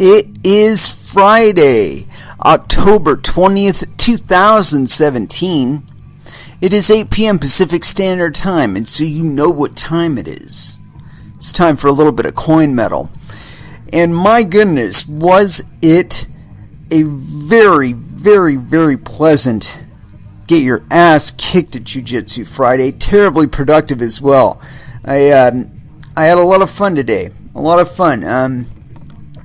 It is Friday, October 20th, 2017. It is 8 p.m. Pacific Standard Time, and so you know what time it is. It's time for a little bit of coin metal. And my goodness, was it a very, very, very pleasant get your ass kicked at Jiu-Jitsu Friday. Terribly productive as well. I had a lot of fun today. A lot of fun.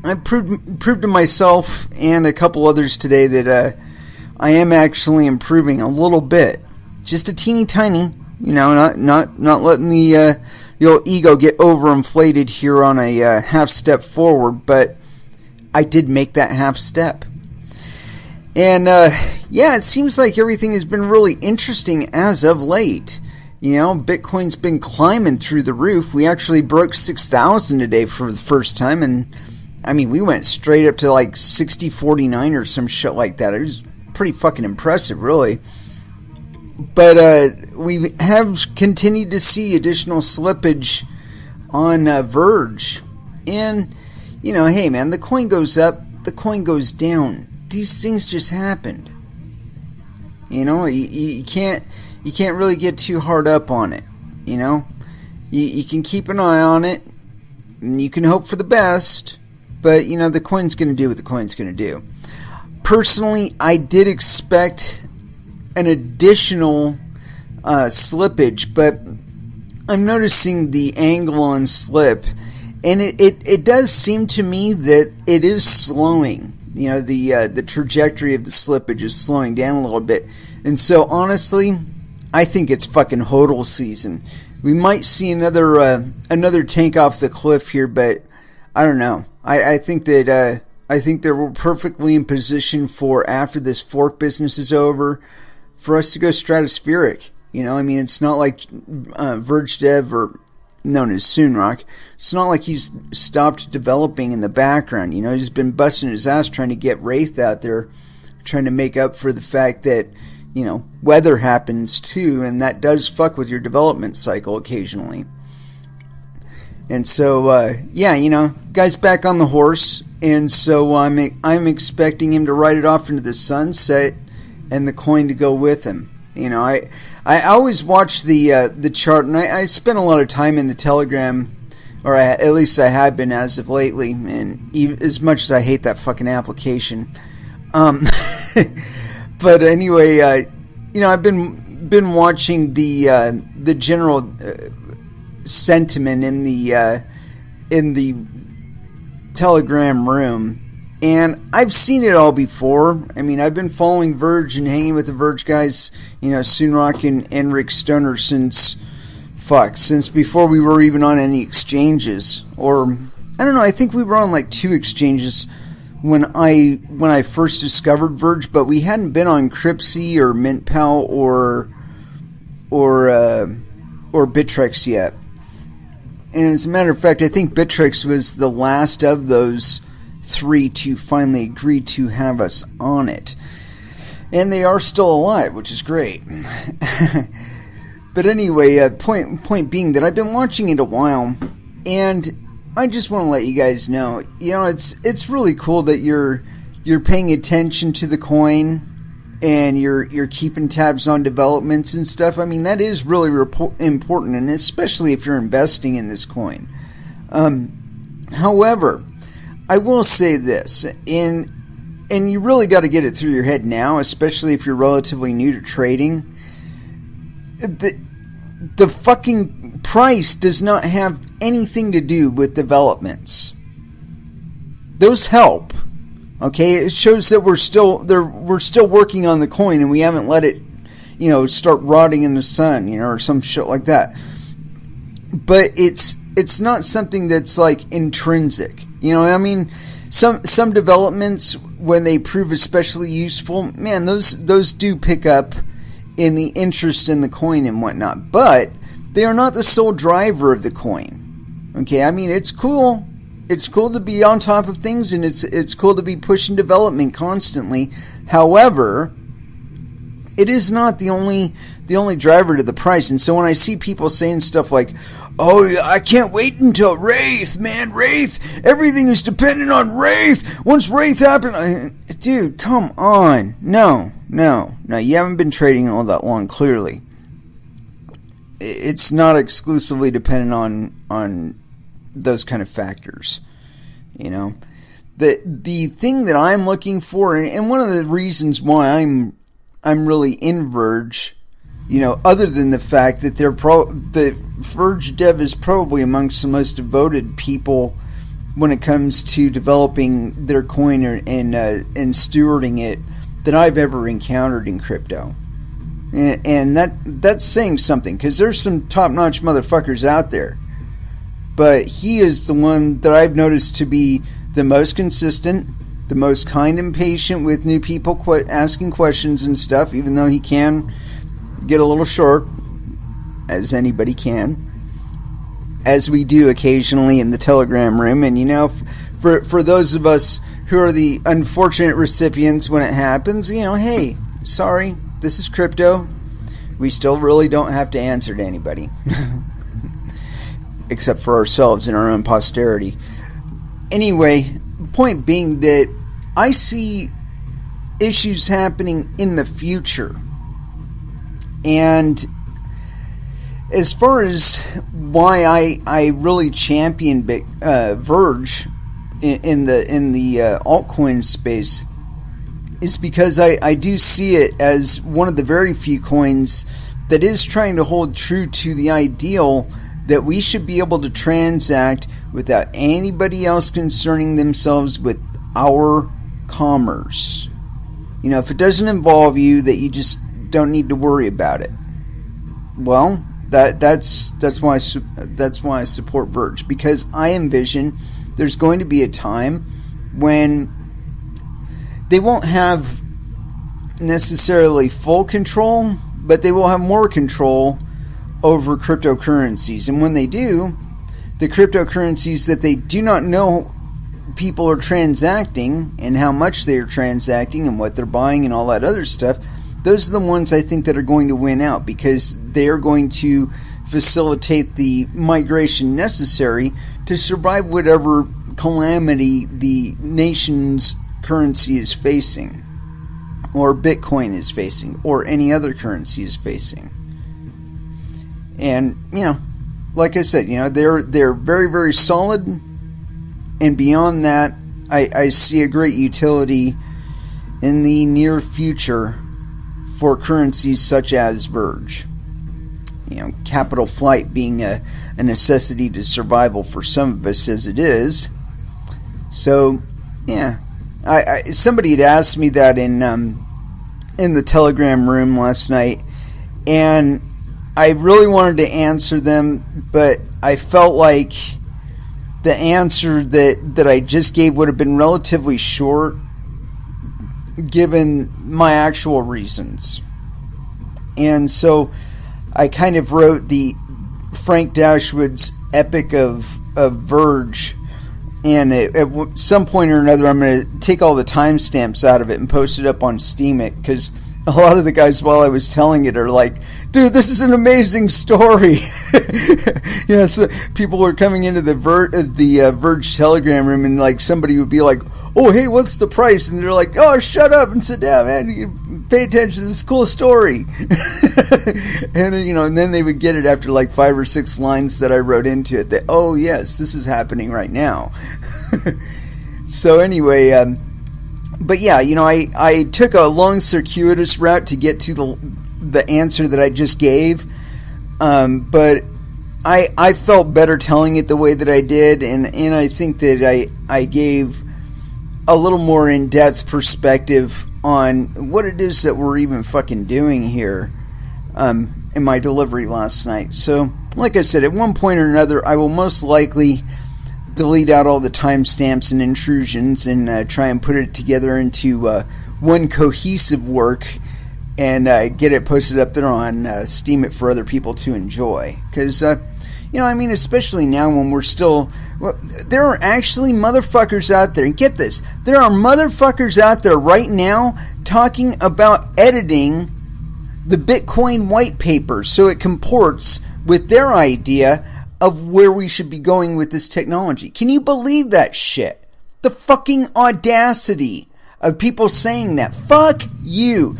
I proved to myself and a couple others today that I am actually improving a little bit. Just a teeny tiny, not letting the old ego get overinflated here on a half step forward, but I did make that half step. And it seems like everything has been really interesting as of late. Bitcoin's been climbing through the roof. We actually broke 6,000 today for the first time, and we went straight up to like 6049 or some shit like that. It was pretty fucking impressive, really. But we have continued to see additional slippage on Verge. And, hey man, the coin goes up, the coin goes down. These things just happened. You can't really get too hard up on it. You can keep an eye on it, and you can hope for the best. But, the coin's going to do what the coin's going to do. Personally, I did expect an additional slippage, but I'm noticing the angle on slip, and it does seem to me that it is slowing. The trajectory of the slippage is slowing down a little bit. And so, honestly, I think it's fucking hodl season. We might see another tank off the cliff here, but I don't know. I think that we're perfectly in position for, after this fork business is over, for us to go stratospheric. It's not like Verge Dev, or known as Soonrock, it's not like he's stopped developing in the background. He's been busting his ass trying to get Wraith out there, trying to make up for the fact that, weather happens too, and that does fuck with your development cycle occasionally. And so, guy's back on the horse, and so I'm expecting him to ride it off into the sunset, and the coin to go with him. I always watch the chart, and I spent a lot of time in the Telegram, or at least I have been as of lately, and as much as I hate that fucking application. But anyway, I've been watching the general sentiment in the Telegram room, and I've seen it all before. I've been following Verge and hanging with the Verge guys, Soonrock and Rick Stoner since before we were even on any exchanges. Or I don't know, I think we were on like 2 exchanges when I first discovered Verge, but we hadn't been on Cryptsy or MintPal or Bittrex yet. And as a matter of fact, I think Bittrex was the last of those 3 to finally agree to have us on it. And they are still alive, which is great. But anyway, point being that I've been watching it a while, and I just want to let you guys know, it's really cool that you're paying attention to the coin, and you're keeping tabs on developments and stuff. That is really important, and especially if you're investing in this coin. However, I will say this, and you really got to get it through your head now, especially if you're relatively new to trading. The fucking price does not have anything to do with developments. Those help. Okay, it shows that we're still working on the coin, and we haven't let it, start rotting in the sun, or some shit like that. But it's not something that's like intrinsic. Some developments, when they prove especially useful, man, those do pick up in the interest in the coin and whatnot. But they are not the sole driver of the coin. Okay, it's cool. It's cool to be on top of things, and it's cool to be pushing development constantly. However, it is not the only driver to the price. And so when I see people saying stuff like, Oh, I can't wait until Wraith, man. Wraith. Everything is dependent on Wraith. Once Wraith happens... Dude, come on. No. You haven't been trading all that long, clearly. It's not exclusively dependent on those kind of factors. You know? The thing that I'm looking for, and one of the reasons why I'm really in Verge, you know, other than the fact that the Verge dev is probably amongst the most devoted people when it comes to developing their coin and stewarding it that I've ever encountered in crypto. And that's saying something, because there's some top-notch motherfuckers out there. But he is the one that I've noticed to be the most consistent, the most kind and patient with new people asking questions and stuff, even though he can get a little short, as anybody can, as we do occasionally in the Telegram room. And you know, for those of us who are the unfortunate recipients when it happens, you know, hey, sorry, this is crypto. We still really don't have to answer to anybody. Except for ourselves and our own posterity. Anyway, point being that I see issues happening in the future. And as far as why I really champion Verge in the altcoin space is because I do see it as one of the very few coins that is trying to hold true to the ideal that we should be able to transact without anybody else concerning themselves with our commerce. You know, if it doesn't involve you, that you just don't need to worry about it. Well, that's why I support Verge, because I envision there's going to be a time when they won't have necessarily full control, but they will have more control over cryptocurrencies. And when they do, the cryptocurrencies that they do not know people are transacting and how much they are transacting and what they're buying and all that other stuff, those are the ones I think that are going to win out, because they are going to facilitate the migration necessary to survive whatever calamity the nation's currency is facing, or Bitcoin is facing, or any other currency is facing. And, you know, like I said, you know, they're very, very solid. And beyond that, I see a great utility in the near future for currencies such as Verge. You know, capital flight being a necessity to survival for some of us as it is. So, yeah. Somebody had asked me that in the Telegram room last night, and I really wanted to answer them, but I felt like the answer that I just gave would have been relatively short, given my actual reasons. And so I kind of wrote the Frank Dashwood's Epic of Verge, and at some point or another I'm going to take all the timestamps out of it and post it up on Steemit, because a lot of the guys while I was telling it are like, dude, this is an amazing story. You know, so people were coming into the Verge Telegram room, and like somebody would be like, oh, hey, what's the price? And they're like, oh, shut up and sit down, man. You pay attention to this cool story. And, you know, and then they would get it after like 5 or 6 lines that I wrote into it that, oh, yes, this is happening right now. So anyway, but yeah, you know, I took a long circuitous route to get to the answer that I just gave, but I felt better telling it the way that I did, and I think that I gave a little more in-depth perspective on what it is that we're even fucking doing here in my delivery last night. So, like I said, at one point or another, I will most likely delete out all the timestamps and intrusions and try and put it together into one cohesive work and get it posted up there on Steemit for other people to enjoy. Because, you know, I mean, especially now when we're still... Well, there are actually motherfuckers out there, and get this, there are motherfuckers out there right now talking about editing the Bitcoin white paper so it comports with their idea of where we should be going with this technology. Can you believe that shit? The fucking audacity of people saying that. Fuck you.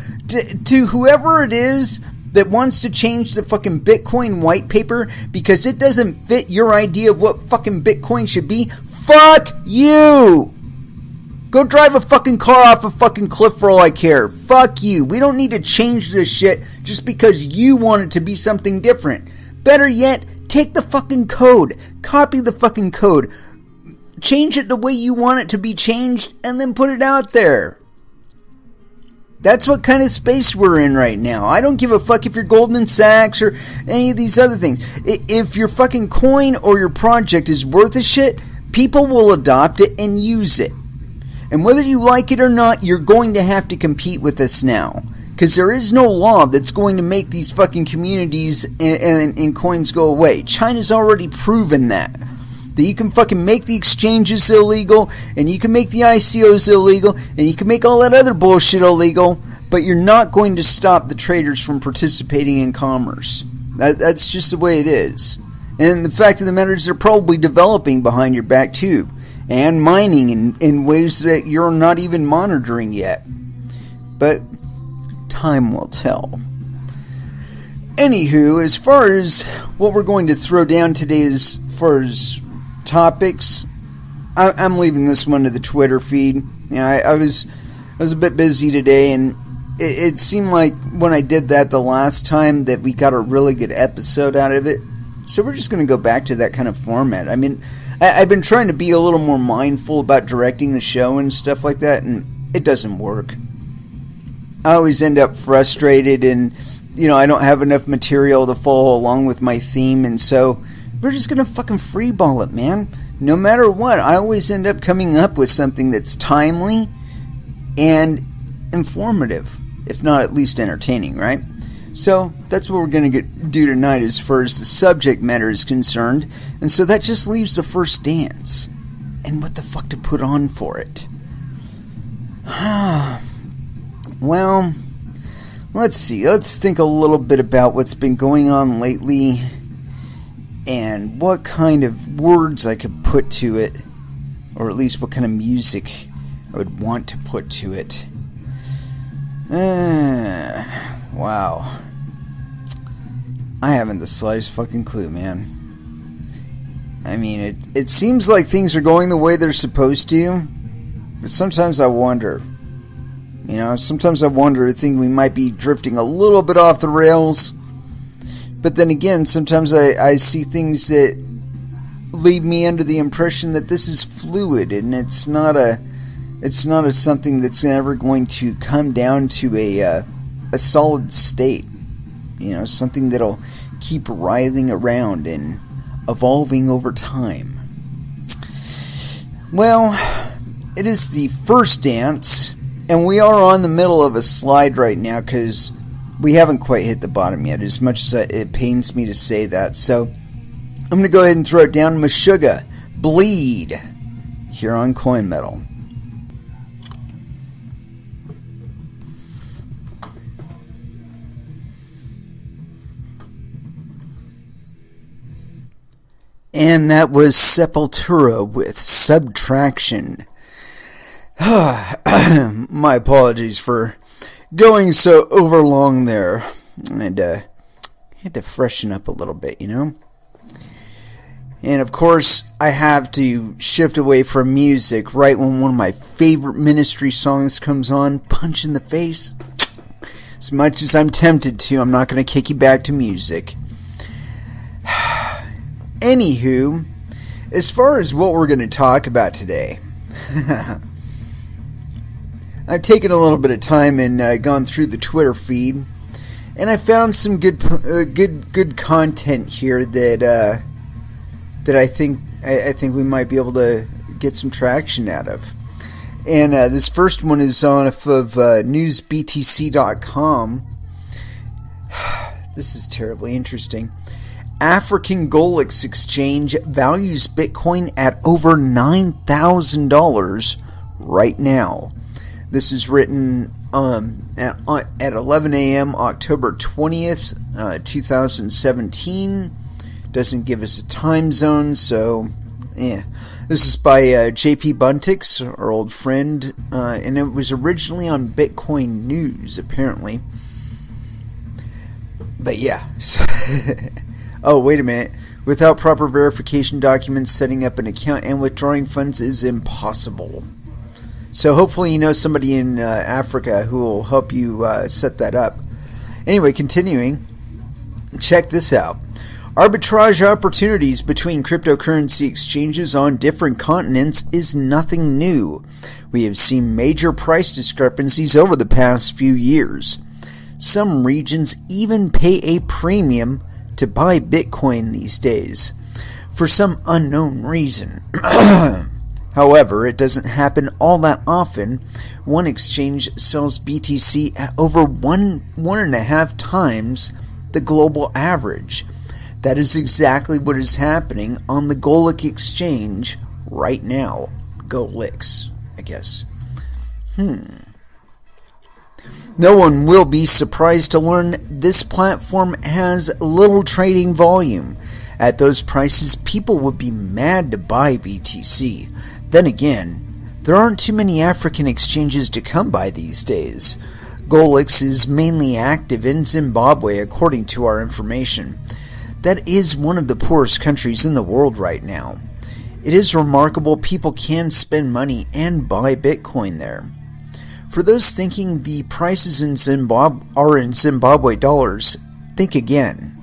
To whoever it is that wants to change the fucking Bitcoin white paper because it doesn't fit your idea of what fucking Bitcoin should be, fuck you. Go drive a fucking car off a fucking cliff for all I care. Fuck you. We don't need to change this shit just because you want it to be something different. Better yet, take the fucking code. Copy the fucking code. Change it the way you want it to be changed and then put it out there. That's what kind of space we're in right now. I don't give a fuck if you're Goldman Sachs or any of these other things. If your fucking coin or your project is worth a shit, people will adopt it and use it. And whether you like it or not, you're going to have to compete with us now. Because there is no law that's going to make these fucking communities and coins go away. China's already proven that you can fucking make the exchanges illegal, and you can make the ICOs illegal, and you can make all that other bullshit illegal, but you're not going to stop the traders from participating in commerce. That's just the way it is. And the fact of the matter is they're probably developing behind your back too, and mining in ways that you're not even monitoring yet. But time will tell. Anywho, as far as what we're going to throw down today as far as topics, I'm leaving this one to the Twitter feed. You know, I was a bit busy today, and it seemed like when I did that the last time that we got a really good episode out of it. So we're just going to go back to that kind of format. I mean, I've been trying to be a little more mindful about directing the show and stuff like that, and it doesn't work. I always end up frustrated, and you know, I don't have enough material to follow along with my theme, and so we're just going to fucking freeball it, man. No matter what, I always end up coming up with something that's timely and informative, if not at least entertaining, right? So that's what we're going to do tonight as far as the subject matter is concerned. And so that just leaves the first dance. And what the fuck to put on for it? Well, let's see. Let's think a little bit about what's been going on lately and what kind of words I could put to it, or at least what kind of music I would want to put to it. Wow. I haven't the slightest fucking clue, man. I mean, it seems like things are going the way they're supposed to, but sometimes I wonder. You know, sometimes I wonder, I think we might be drifting a little bit off the rails. But then again, sometimes I see things that leave me under the impression that this is fluid, and it's not a something that's ever going to come down to a solid state. You know, something that'll keep writhing around and evolving over time. Well, it is the first dance, and we are on the middle of a slide right now because we haven't quite hit the bottom yet, as much as it pains me to say that. So I'm going to go ahead and throw it down. Meshuggah, Bleed, here on Coin Metal. And that was Sepultura with Subtraction. My apologies for going so overlong there. And had to freshen up a little bit, you know. And of course, I have to shift away from music right when one of my favorite Ministry songs comes on. Punch in the face. As much as I'm tempted to, I'm not going to kick you back to music. Anywho, as far as what we're going to talk about today, I've taken a little bit of time and gone through the Twitter feed, and I found some good content here that I think we might be able to get some traction out of. And this first one is off of newsbtc.com. This is terribly interesting. African Golex Exchange values Bitcoin at over $9,000 right now. This is written at 11 a.m. October 20th, 2017. Doesn't give us a time zone, so yeah. This is by J.P. Buntix, our old friend, and it was originally on Bitcoin News, apparently. But yeah. Oh, wait a minute. Without proper verification documents, setting up an account and withdrawing funds is impossible. So hopefully you know somebody in Africa who will help you set that up. Anyway, continuing. Check this out. Arbitrage opportunities between cryptocurrency exchanges on different continents is nothing new. We have seen major price discrepancies over the past few years. Some regions even pay a premium to buy Bitcoin these days, for some unknown reason. However, it doesn't happen all that often. One exchange sells BTC at over 1.5 times the global average. That is exactly what is happening on the Golik exchange right now. Golix, I guess. No one will be surprised to learn this platform has little trading volume. At those prices, people would be mad to buy BTC. Then again, there aren't too many African exchanges to come by these days. Golix is mainly active in Zimbabwe, according to our information. That is one of the poorest countries in the world right now. It is remarkable people can spend money and buy Bitcoin there. For those thinking the prices in Zimbabwe dollars, think again.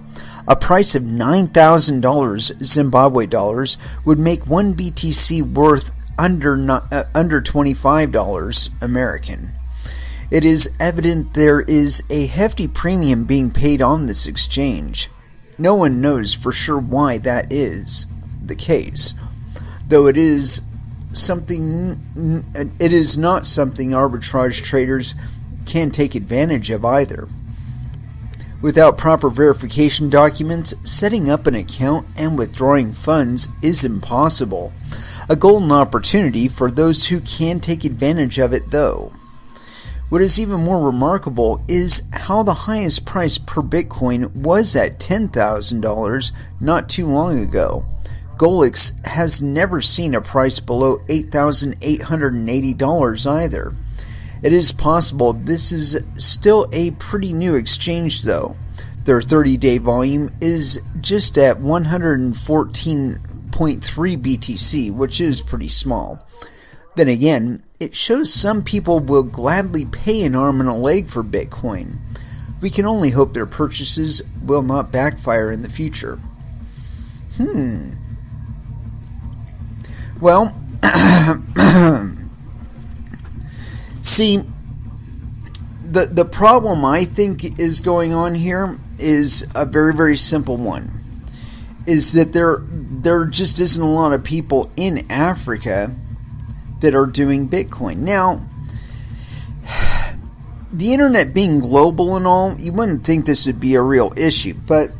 A price of $9,000 Zimbabwe dollars would make one BTC worth under $25 American. It is evident there is a hefty premium being paid on this exchange. No one knows for sure why that is the case, though it is not something arbitrage traders can take advantage of either. Without proper verification documents, setting up an account and withdrawing funds is impossible. A golden opportunity for those who can take advantage of it, though. What is even more remarkable is how the highest price per Bitcoin was at $10,000 not too long ago. Golix has never seen a price below $8,880 either. It is possible this is still a pretty new exchange, though. Their 30-day volume is just at 114.3 BTC, which is pretty small. Then again, it shows some people will gladly pay an arm and a leg for Bitcoin. We can only hope their purchases will not backfire in the future. Well, see, the problem I think is going on here is a very, very simple one. Is that there just isn't a lot of people in Africa that are doing Bitcoin. Now, the internet being global and all, you wouldn't think this would be a real issue, but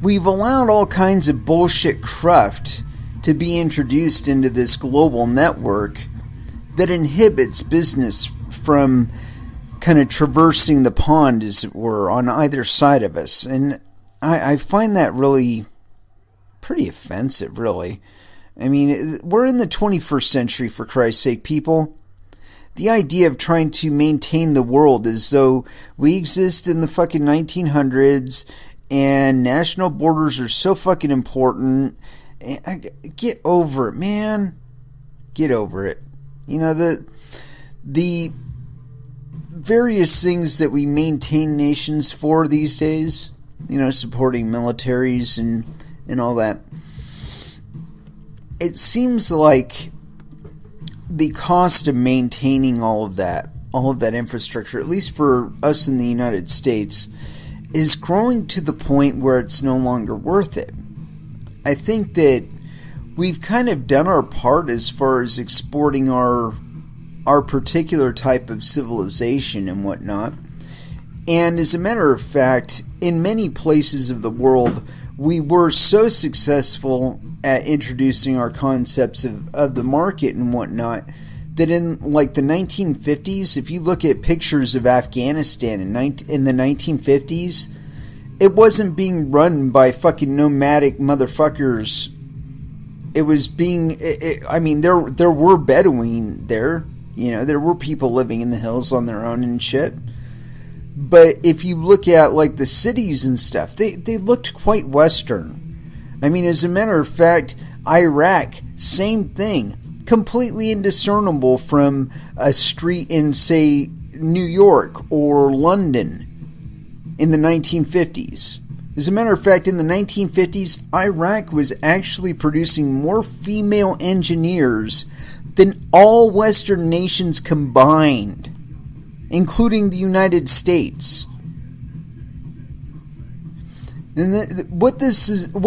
we've allowed all kinds of bullshit cruft to be introduced into this global network that inhibits business from kind of traversing the pond, as it were, on either side of us. And I find that really pretty offensive, really. I mean, we're in the 21st century, for Christ's sake, people. The idea of trying to maintain the world as though we exist in the fucking 1900s and national borders are so fucking important. Get over it, man. Get over it. You know, the various things that we maintain nations for these days, you know, supporting militaries and all that. It seems like the cost of maintaining all of that infrastructure, at least for us in the United States, is growing to the point where it's no longer worth it. I think that we've kind of done our part as far as exporting our particular type of civilization and whatnot. And as a matter of fact, in many places of the world, we were so successful at introducing our concepts of the market and whatnot that in like the 1950s, if you look at pictures of Afghanistan in the 1950s, it wasn't being run by fucking nomadic motherfuckers. It was being, I mean, there were Bedouin there. You know, there were people living in the hills on their own and shit. But if you look at, like, the cities and stuff, they looked quite Western. I mean, as a matter of fact, Iraq, same thing. Completely indiscernible from a street in, say, New York or London in the 1950s. As a matter of fact, in the 1950s, Iraq was actually producing more female engineers than all Western nations combined, including the United States. And what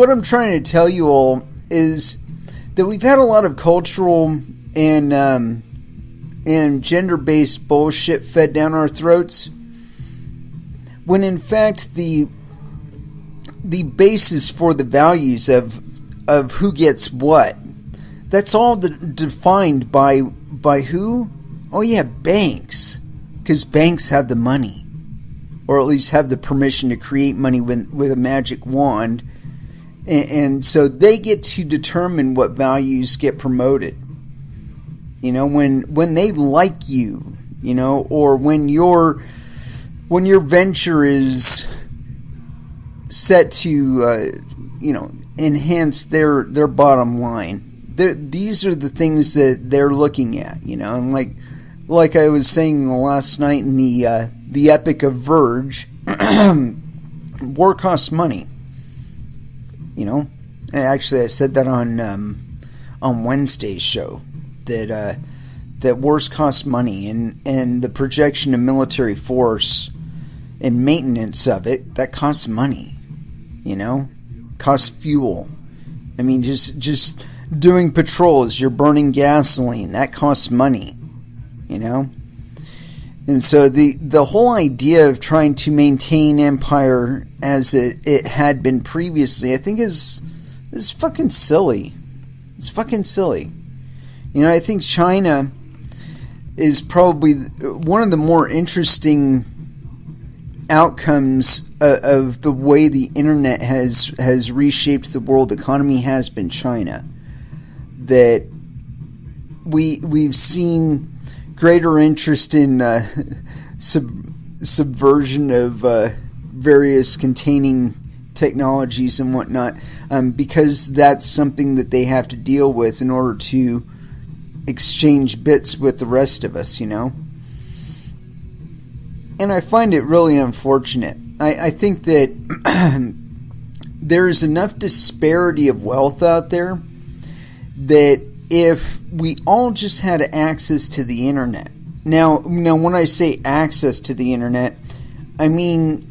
I'm trying to tell you all is that we've had a lot of cultural and gender-based bullshit fed down our throats, when in fact the basis for the values of who gets what, that's all defined by who? Oh yeah, banks. Because banks have the money. Or at least have the permission to create money with a magic wand. And so they get to determine what values get promoted. You know, when they like you, you know, or when your venture is set to, you know, enhance their bottom line. These are the things that they're looking at, you know, and like I was saying last night in the Epic of Verge, war costs money. You know, actually, I said that on Wednesday's show that wars cost money, and the projection of military force and maintenance of it, that costs money. You know, costs fuel. I mean, just doing patrols, you're burning gasoline, that costs money. You know, and so the whole idea of trying to maintain empire as it had been previously, I think is fucking silly. It's fucking silly. You know, I think China is probably one of the more interesting outcomes of the way the internet has reshaped the world economy has been China. That we've seen greater interest in subversion of various containing technologies and whatnot, because that's something that they have to deal with in order to exchange bits with the rest of us, you know. And I find it really unfortunate. I think that there's enough disparity of wealth out there that if we all just had access to the internet. Now when I say access to the internet, I mean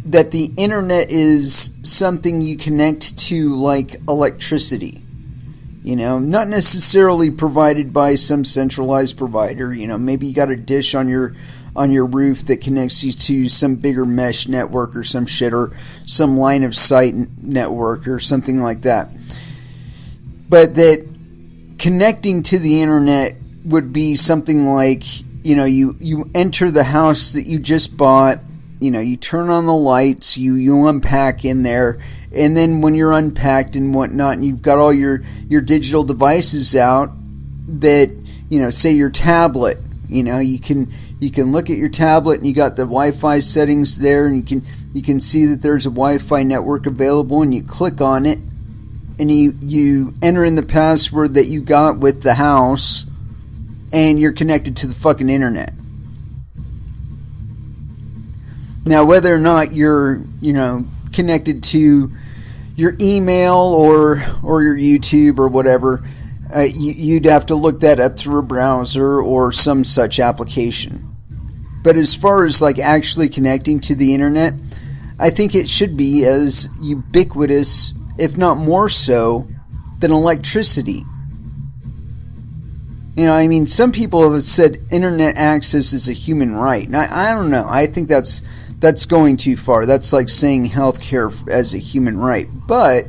that the internet is something you connect to like electricity. You know, not necessarily provided by some centralized provider. You know, maybe you got a dish on your roof that connects you to some bigger mesh network or some shit, or some line of sight network or something like that. But that connecting to the internet would be something like, you know, you enter the house that you just bought, you know, you turn on the lights, you unpack in there, and then when you're unpacked and whatnot, and you've got all your digital devices out, that, you know, say your tablet, you know, you can look at your tablet and you got the Wi-Fi settings there, and you can see that there's a Wi-Fi network available, and you click on it, and you enter in the password that you got with the house, and you're connected to the fucking internet. Now, whether or not you're, you know, connected to your email or your YouTube or whatever, you'd have to look that up through a browser or some such application. But as far as like actually connecting to the internet, I think it should be as ubiquitous, if not more so, than electricity. You know, I mean, some people have said internet access is a human right. And I don't know. I think that's going too far. That's like saying healthcare as a human right. But,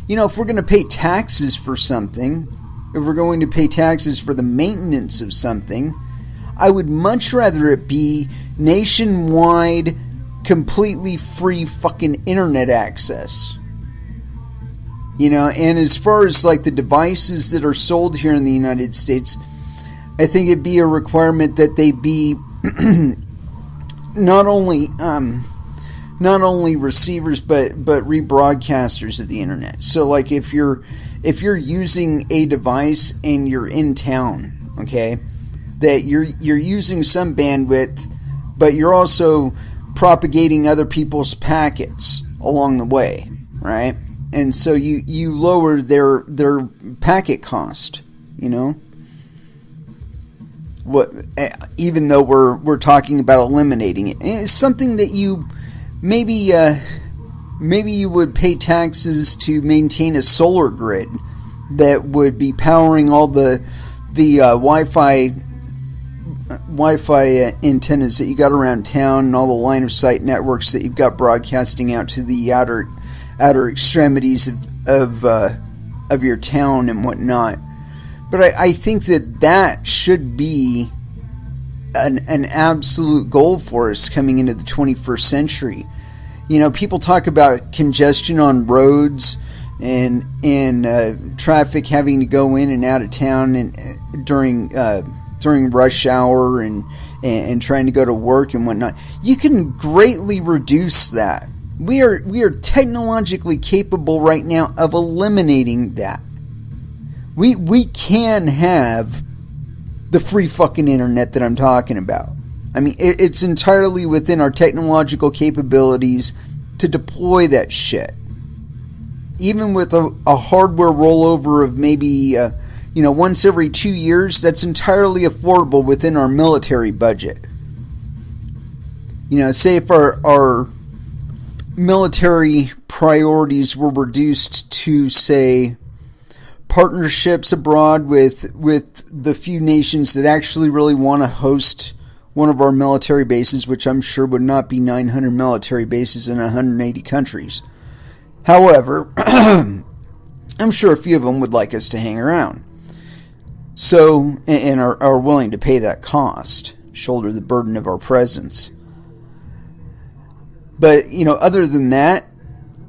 you know, if we're going to pay taxes for something, if we're going to pay taxes for the maintenance of something, I would much rather it be nationwide completely free fucking internet access. You know, and as far as like the devices that are sold here in the United States, I think it'd be a requirement that they be not only receivers but rebroadcasters of the internet. So like if you're using a device and you're in town, okay, that you're using some bandwidth, but you're also propagating other people's packets along the way, right? And so you lower their packet cost, you know. What, even though we're talking about eliminating it, and it's something that you maybe you would pay taxes to maintain a solar grid that would be powering all the Wi-Fi antennas that you got around town and all the line of sight networks that you've got broadcasting out to the outer extremities of your town and whatnot. But I think that should be an absolute goal for us coming into the 21st century. You know, people talk about congestion on roads and traffic having to go in and out of town and during rush hour and trying to go to work and whatnot. You can greatly reduce that. We are technologically capable right now of eliminating that. We can have the free fucking internet that I'm talking about. I mean, it's entirely within our technological capabilities to deploy that shit. Even with a hardware rollover of maybe, once every 2 years, that's entirely affordable within our military budget. You know, say if our military priorities were reduced to, say, partnerships abroad with the few nations that actually really want to host one of our military bases, which I'm sure would not be 900 military bases in 180 countries. However, I'm sure a few of them would like us to hang around. So, and are willing to pay that cost, shoulder the burden of our presence. But, other than that,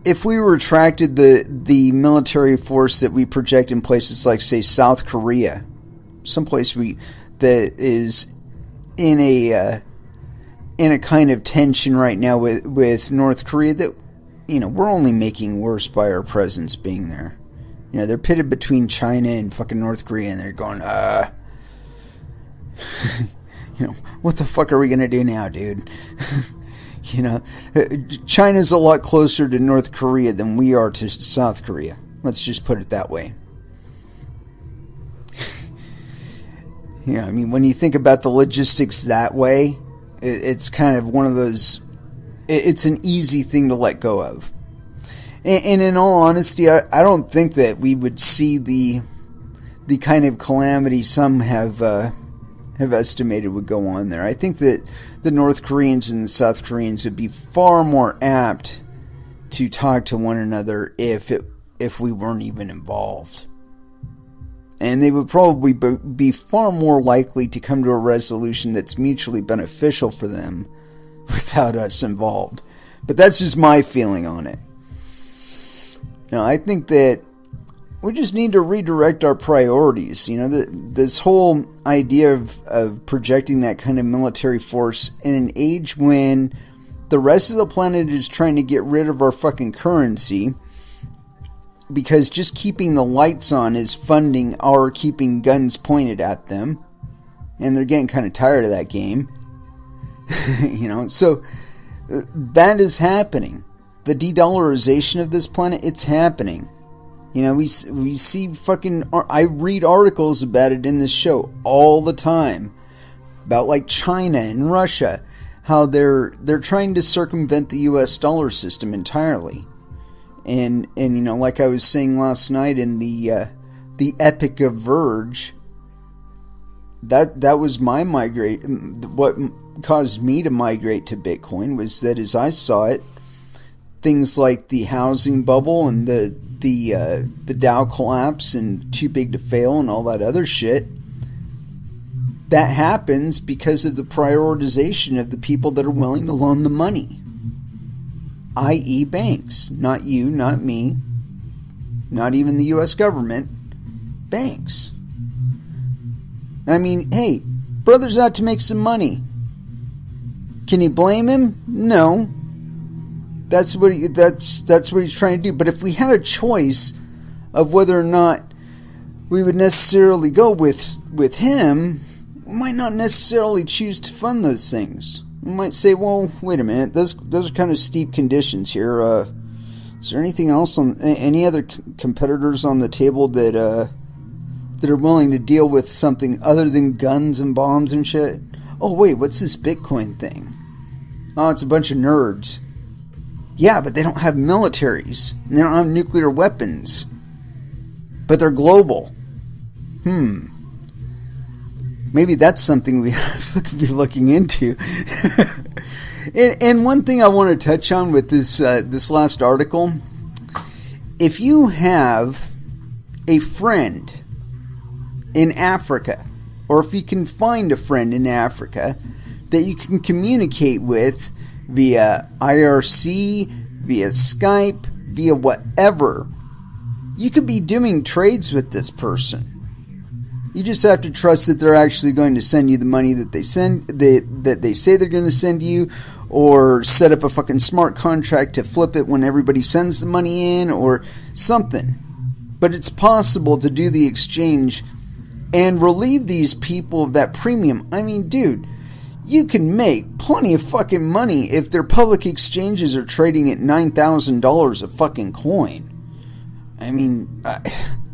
if we retracted the military force that we project in places like, say, South Korea, someplace that is in a kind of tension right now with North Korea, that we're only making worse by our presence being there. They're pitted between China and fucking North Korea, and they're going, what the fuck are we gonna do now, dude? China's a lot closer to North Korea than we are to South Korea. Let's just put it that way. When you think about the logistics that way, it's kind of one of those, it's an easy thing to let go of. And in all honesty, I don't think that we would see the kind of calamity some have estimated would go on there. I think that the North Koreans and the South Koreans would be far more apt to talk to one another if we weren't even involved. And they would probably be far more likely to come to a resolution that's mutually beneficial for them without us involved. But that's just my feeling on it. I think that we just need to redirect our priorities. This whole idea of projecting that kind of military force in an age when the rest of the planet is trying to get rid of our fucking currency, because just keeping the lights on is funding our keeping guns pointed at them, and they're getting kind of tired of that game. So that is happening. The de-dollarization of this planet, it's happening. We see fucking, I read articles about it in this show all the time about like China and Russia, how they're trying to circumvent the US dollar system entirely. And like I was saying last night in the Epic of Verge, that was my migrate. What caused me to migrate to Bitcoin was that as I saw it, things like the housing bubble and the Dow collapse and too big to fail and all that other shit, that happens because of the prioritization of the people that are willing to loan the money. i.e. banks. Not you, not me, not even the U.S. government. Banks. I mean, hey, brother's out to make some money. Can you blame him? No. That's what he's trying to do. But if we had a choice of whether or not we would necessarily go with him, we might not necessarily choose to fund those things. We might say, well, wait a minute, those are kind of steep conditions here. Is there anything else any other competitors on the table that are willing to deal with something other than guns and bombs and shit? Oh wait, what's this Bitcoin thing? Oh, it's a bunch of nerds. Yeah, but they don't have militaries. And they don't have nuclear weapons. But they're global. Maybe that's something we could be looking into. and one thing I want to touch on with this last article, if you have a friend in Africa, or if you can find a friend in Africa that you can communicate with via IRC, via Skype, via whatever, you could be doing trades with this person. You just have to trust that they're actually going to send you the money that they say they're going to send you, or set up a fucking smart contract to flip it when everybody sends the money in, or something. But it's possible to do the exchange and relieve these people of that premium. I mean, dude, you can make plenty of fucking money if their public exchanges are trading at $9,000 a fucking coin. I mean,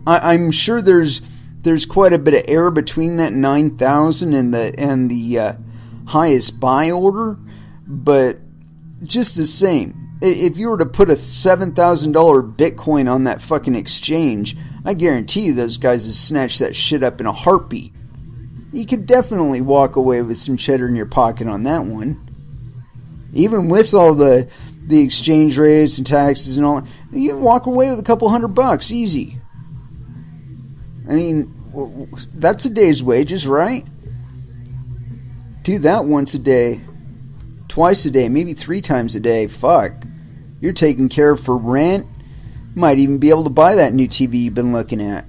I'm sure there's quite a bit of error between that 9,000 and the highest buy order, but just the same, if you were to put a $7,000 Bitcoin on that fucking exchange, I guarantee you those guys would snatch that shit up in a heartbeat. You could definitely walk away with some cheddar in your pocket on that one. Even with all the exchange rates and taxes and all, you can walk away with a couple $100 easy. I mean, that's a day's wages, right? Do that once a day, twice a day, maybe 3 times a day. Fuck. You're taken care of for rent. Might even be able to buy that new TV you've been looking at.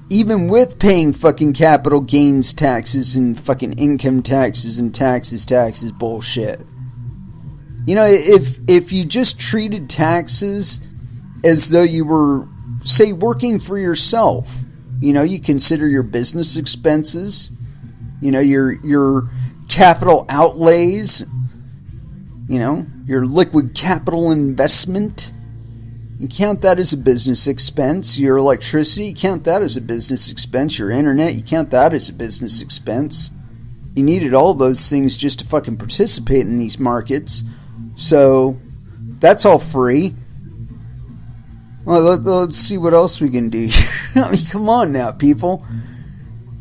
Even with paying fucking capital gains taxes and fucking income taxes and taxes bullshit. You know, if you just treated taxes as though you were, say, working for yourself, you know, you consider your business expenses, you know, your capital outlays, you know, your liquid capital investment, you count that as a business expense. Your electricity, you count that as a business expense. Your internet, you count that as a business expense. You needed all those things just to fucking participate in these markets. So, that's all free. Well, let's see what else we can do. I mean, come on now, people.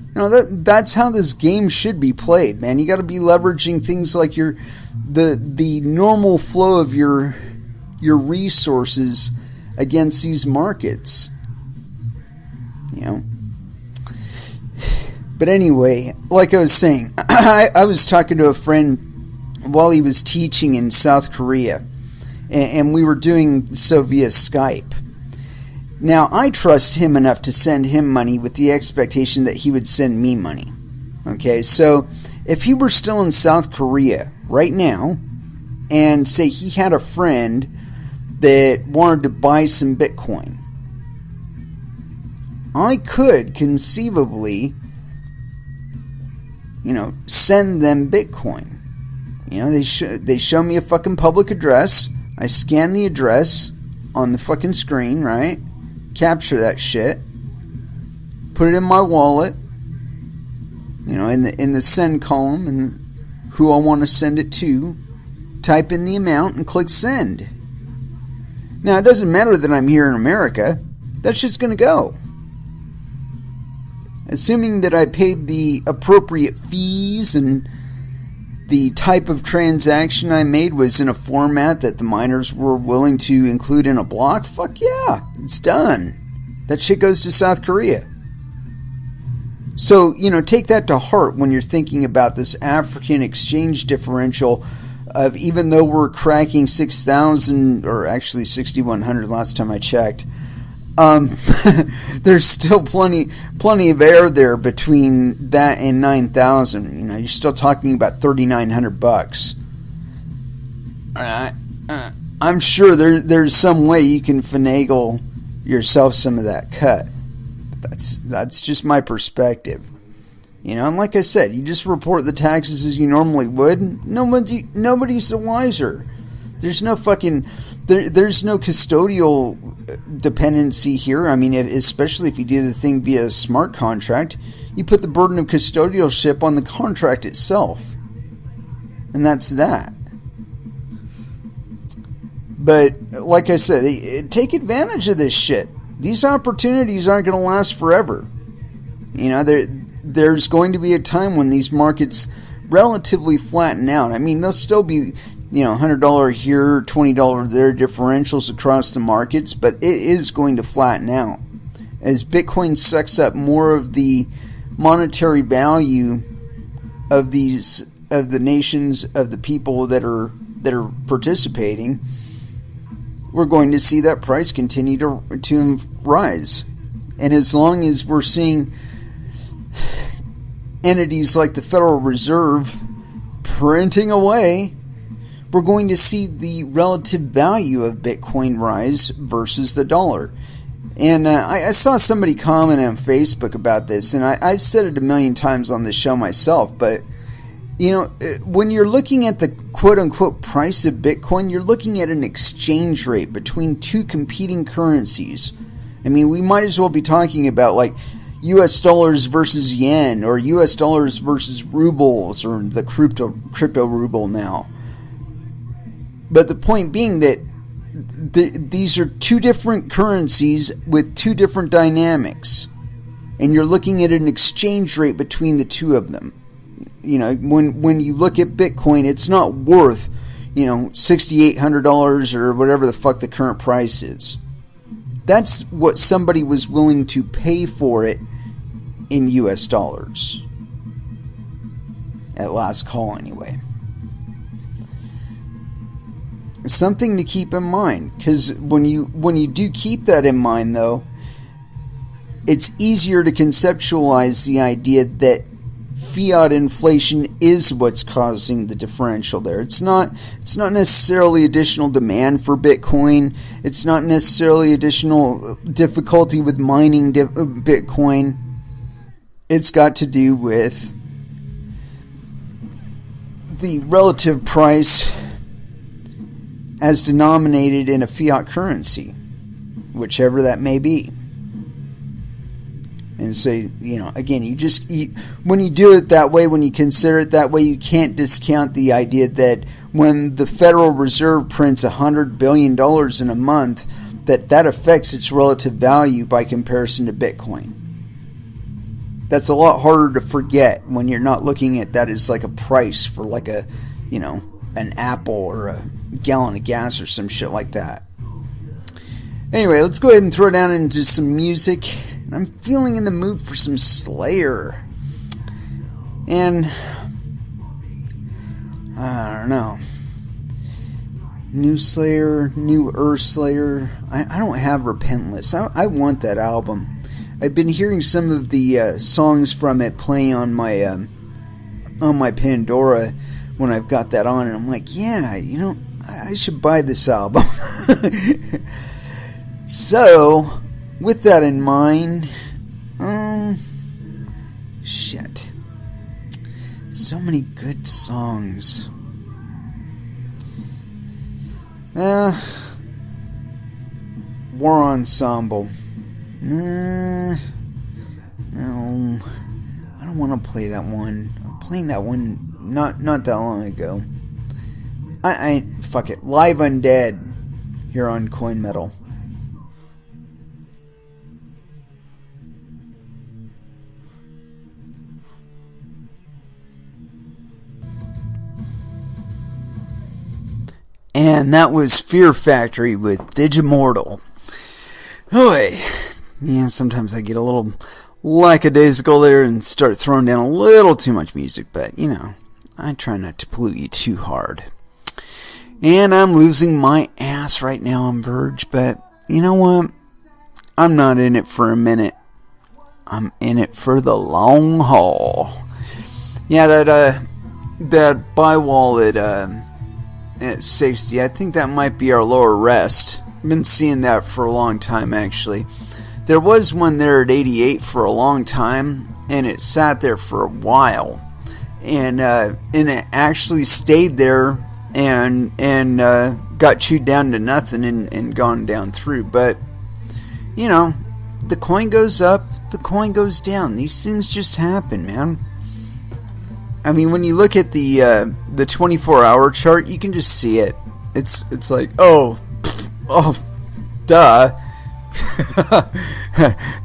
You know, that's how this game should be played, man. You got to be leveraging things like the normal flow of your resources against these markets. You know. But anyway, like I was saying, I was talking to a friend while he was teaching in South Korea, and we were doing so via Skype. Now, I trust him enough to send him money with the expectation that he would send me money. Okay, so if he were still in South Korea right now, and say he had a friend that wanted to buy some Bitcoin, I could conceivably, you know, send them Bitcoin. You know, they show me a fucking public address. I scan the address on the fucking screen, right? Capture that shit. Put it in my wallet. You know, in the send column, and who I want to send it to. Type in the amount and click send. Now, it doesn't matter that I'm here in America. That's just going to go. Assuming that I paid the appropriate fees and the type of transaction I made was in a format that the miners were willing to include in a block, fuck yeah, it's done. That shit goes to South Korea. So, you know, take that to heart when you're thinking about this African exchange differential of even though we're cracking 6,000 or actually 6,100 last time I checked, there's still plenty of air there between that and 9,000. You know, you're still talking about $3,900. I'm sure there's some way you can finagle yourself some of that cut. But that's just my perspective. You know, and like I said, you just report the taxes as you normally would. Nobody's the wiser. There's no fucking... There's no custodial dependency here. I mean, especially if you do the thing via a smart contract, you put the burden of custodialship on the contract itself. And that's that. But, like I said, take advantage of this shit. These opportunities aren't going to last forever. You know, there's going to be a time when these markets relatively flatten out. I mean, they'll still be, you know, $100 here, $20 there differentials across the markets, but it is going to flatten out. As Bitcoin sucks up more of the monetary value of the nations, of the people that are participating, we're going to see that price continue to rise. And as long as we're seeing entities like the Federal Reserve printing away, we're going to see the relative value of Bitcoin rise versus the dollar. And I saw somebody comment on Facebook about this, and I've said it a million times on this show myself, but you know, when you're looking at the quote-unquote price of Bitcoin, you're looking at an exchange rate between two competing currencies. I mean, we might as well be talking about like US dollars versus yen, or US dollars versus rubles, or the crypto ruble now. But the point being that these are two different currencies with two different dynamics. And you're looking at an exchange rate between the two of them. You know, when you look at Bitcoin, it's not worth, you know, $6,800 or whatever the fuck the current price is. That's what somebody was willing to pay for it in US dollars. At last call, anyway. Something to keep in mind, because when you do keep that in mind, though, it's easier to conceptualize the idea that fiat inflation is what's causing the differential there. It's not necessarily additional demand for Bitcoin. It's not necessarily additional difficulty with mining Bitcoin. It's got to do with the relative price as denominated in a fiat currency, whichever that may be. And so, you know, again, when you do it that way, when you consider it that way, you can't discount the idea that when the Federal Reserve prints $100 billion in a month, that affects its relative value by comparison to Bitcoin. That's a lot harder to forget when you're not looking at that as like a price for like a, you know, an apple or a gallon of gas or some shit like that. Anyway, let's go ahead and throw down into some music. I'm feeling in the mood for some Slayer. And I don't know. New Slayer, New Earth Slayer. I don't have Repentless. I want that album. I've been hearing some of the songs from it playing on my Pandora when I've got that on, and I'm like, yeah, you know, I should buy this album. So, with that in mind, shit. So many good songs. War Ensemble. No, I don't want to play that one. I'm playing that one not that long ago. I fuck it. Live Undead here on Coin Metal. And that was Fear Factory with Digimortal. Oy. Yeah, sometimes I get a little lackadaisical there and start throwing down a little too much music, but, you know, I try not to pollute you too hard. And I'm losing my ass right now on Verge, but you know what? I'm not in it for a minute. I'm in it for the long haul. Yeah, that buy wall at 60, I think that might be our lower rest. I've been seeing that for a long time, actually. There was one there at 88 for a long time, and it sat there for a while. And it actually stayed there and got chewed down to nothing and gone down through. But, you know, the coin goes up, the coin goes down. These things just happen, man. I mean, when you look at the 24-hour chart, you can just see it. It's like, oh, duh.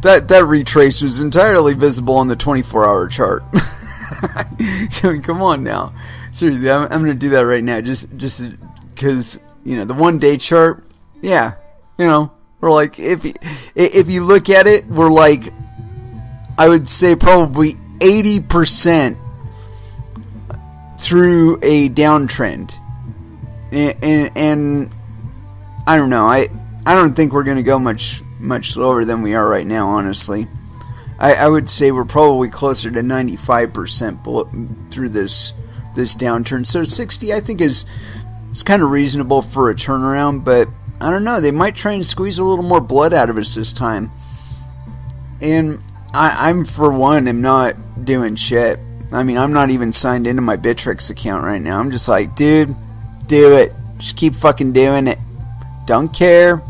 that retrace was entirely visible on the 24-hour chart. Come on now, seriously, I'm gonna do that right now, just because, you know, the 1 day chart. Yeah, you know, we're like, if you look at it, we're like, I would say probably 80% through a downtrend, and I don't know, I don't think we're gonna go much lower than we are right now, honestly. I would say we're probably closer to 95% through this downturn. So 60, I think, is kind of reasonable for a turnaround, but I don't know. They might try and squeeze a little more blood out of us this time. And I'm for one, am not doing shit. I mean, I'm not even signed into my Bittrex account right now. I'm just like, dude, do it. Just keep fucking doing it. Don't care.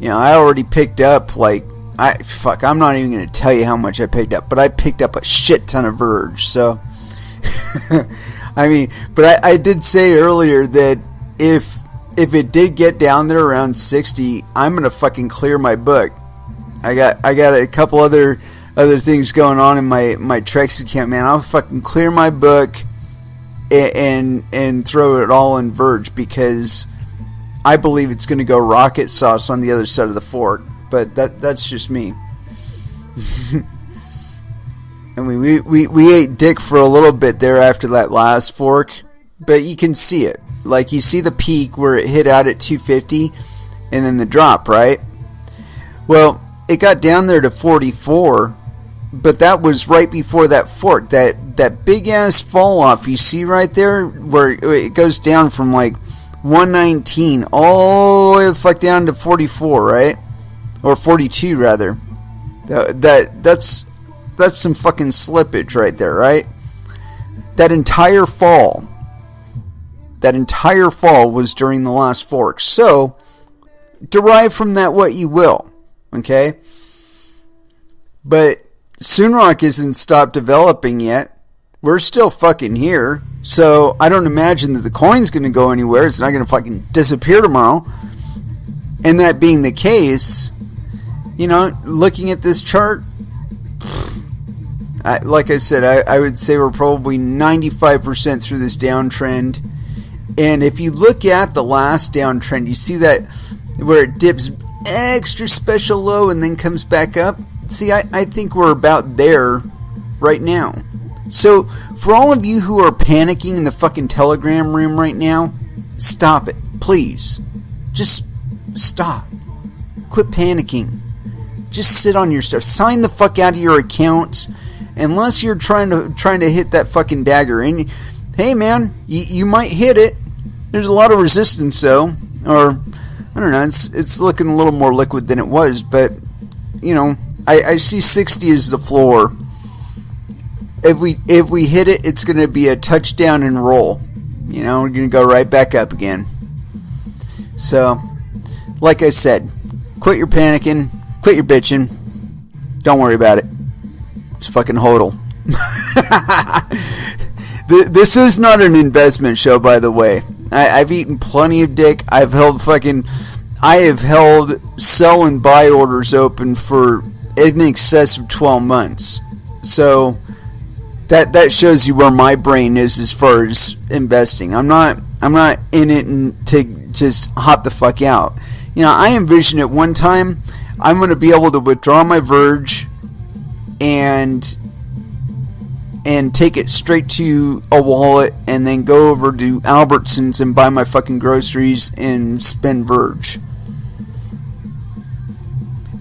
You know, I already picked up, like, I'm not even going to tell you how much I picked up, but I picked up a shit ton of Verge, so, I mean, but I did say earlier that if it did get down there around 60, I'm going to fucking clear my book. I got a couple other things going on in my Trex account, man. I'll fucking clear my book and throw it all in Verge, because I believe it's going to go rocket sauce on the other side of the fork. But that's just me. I mean, we ate dick for a little bit there after that last fork, but you can see it. Like, you see the peak where it hit out at 250, and then the drop, right? Well, it got down there to 44, but that was right before that fork. That big ass fall off you see right there, where it goes down from like 119 all the way the fuck down to 44, right? Or 42 rather. That's some fucking slippage right there, right? That entire fall was during the last fork. So derive from that what you will, okay? But Soonrock isn't stopped developing yet. We're still fucking here. So I don't imagine that the coin's going to go anywhere. It's not going to fucking disappear tomorrow. And that being the case, you know, looking at this chart, like I said, I would say we're probably 95% through this downtrend. And if you look at the last downtrend, you see that where it dips extra special low and then comes back up. See, I think we're about there right now. So for all of you who are panicking in the fucking Telegram room right now, stop it, please. Just stop. Quit panicking. Just sit on your stuff. Sign the fuck out of your accounts, unless you're trying to hit that fucking dagger. And hey, man, you might hit it. There's a lot of resistance though, or I don't know. It's looking a little more liquid than it was, but you know, I see 60 as the floor. If we hit it, it's going to be a touchdown and roll. You know, we're going to go right back up again. So, like I said, quit your panicking. Quit your bitching. Don't worry about it. Just fucking hodl. This is not an investment show, by the way. I've eaten plenty of dick. I have held sell and buy orders open for in excess of 12 months. So that shows you where my brain is as far as investing. I'm not in it to just hop the fuck out. You know, I envision at one time I'm going to be able to withdraw my Verge and and take it straight to a wallet and then go over to Albertsons and buy my fucking groceries and spend Verge.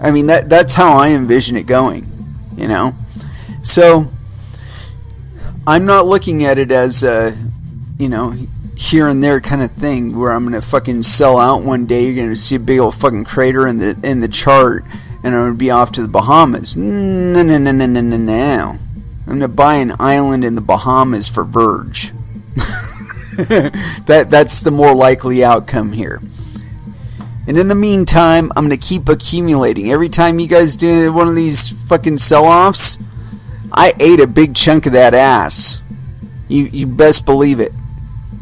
I mean, that's how I envision it going, you know? So, I'm not looking at it as a, you know, here and there kind of thing where I'm going to fucking sell out one day. You're going to see a big old fucking crater in the chart and I'm going to be off to the Bahamas. No. I'm going to buy an island in the Bahamas for Verge. That's the more likely outcome here. And in the meantime, I'm going to keep accumulating. Every time you guys do one of these fucking sell-offs, I ate a big chunk of that ass. You best believe it.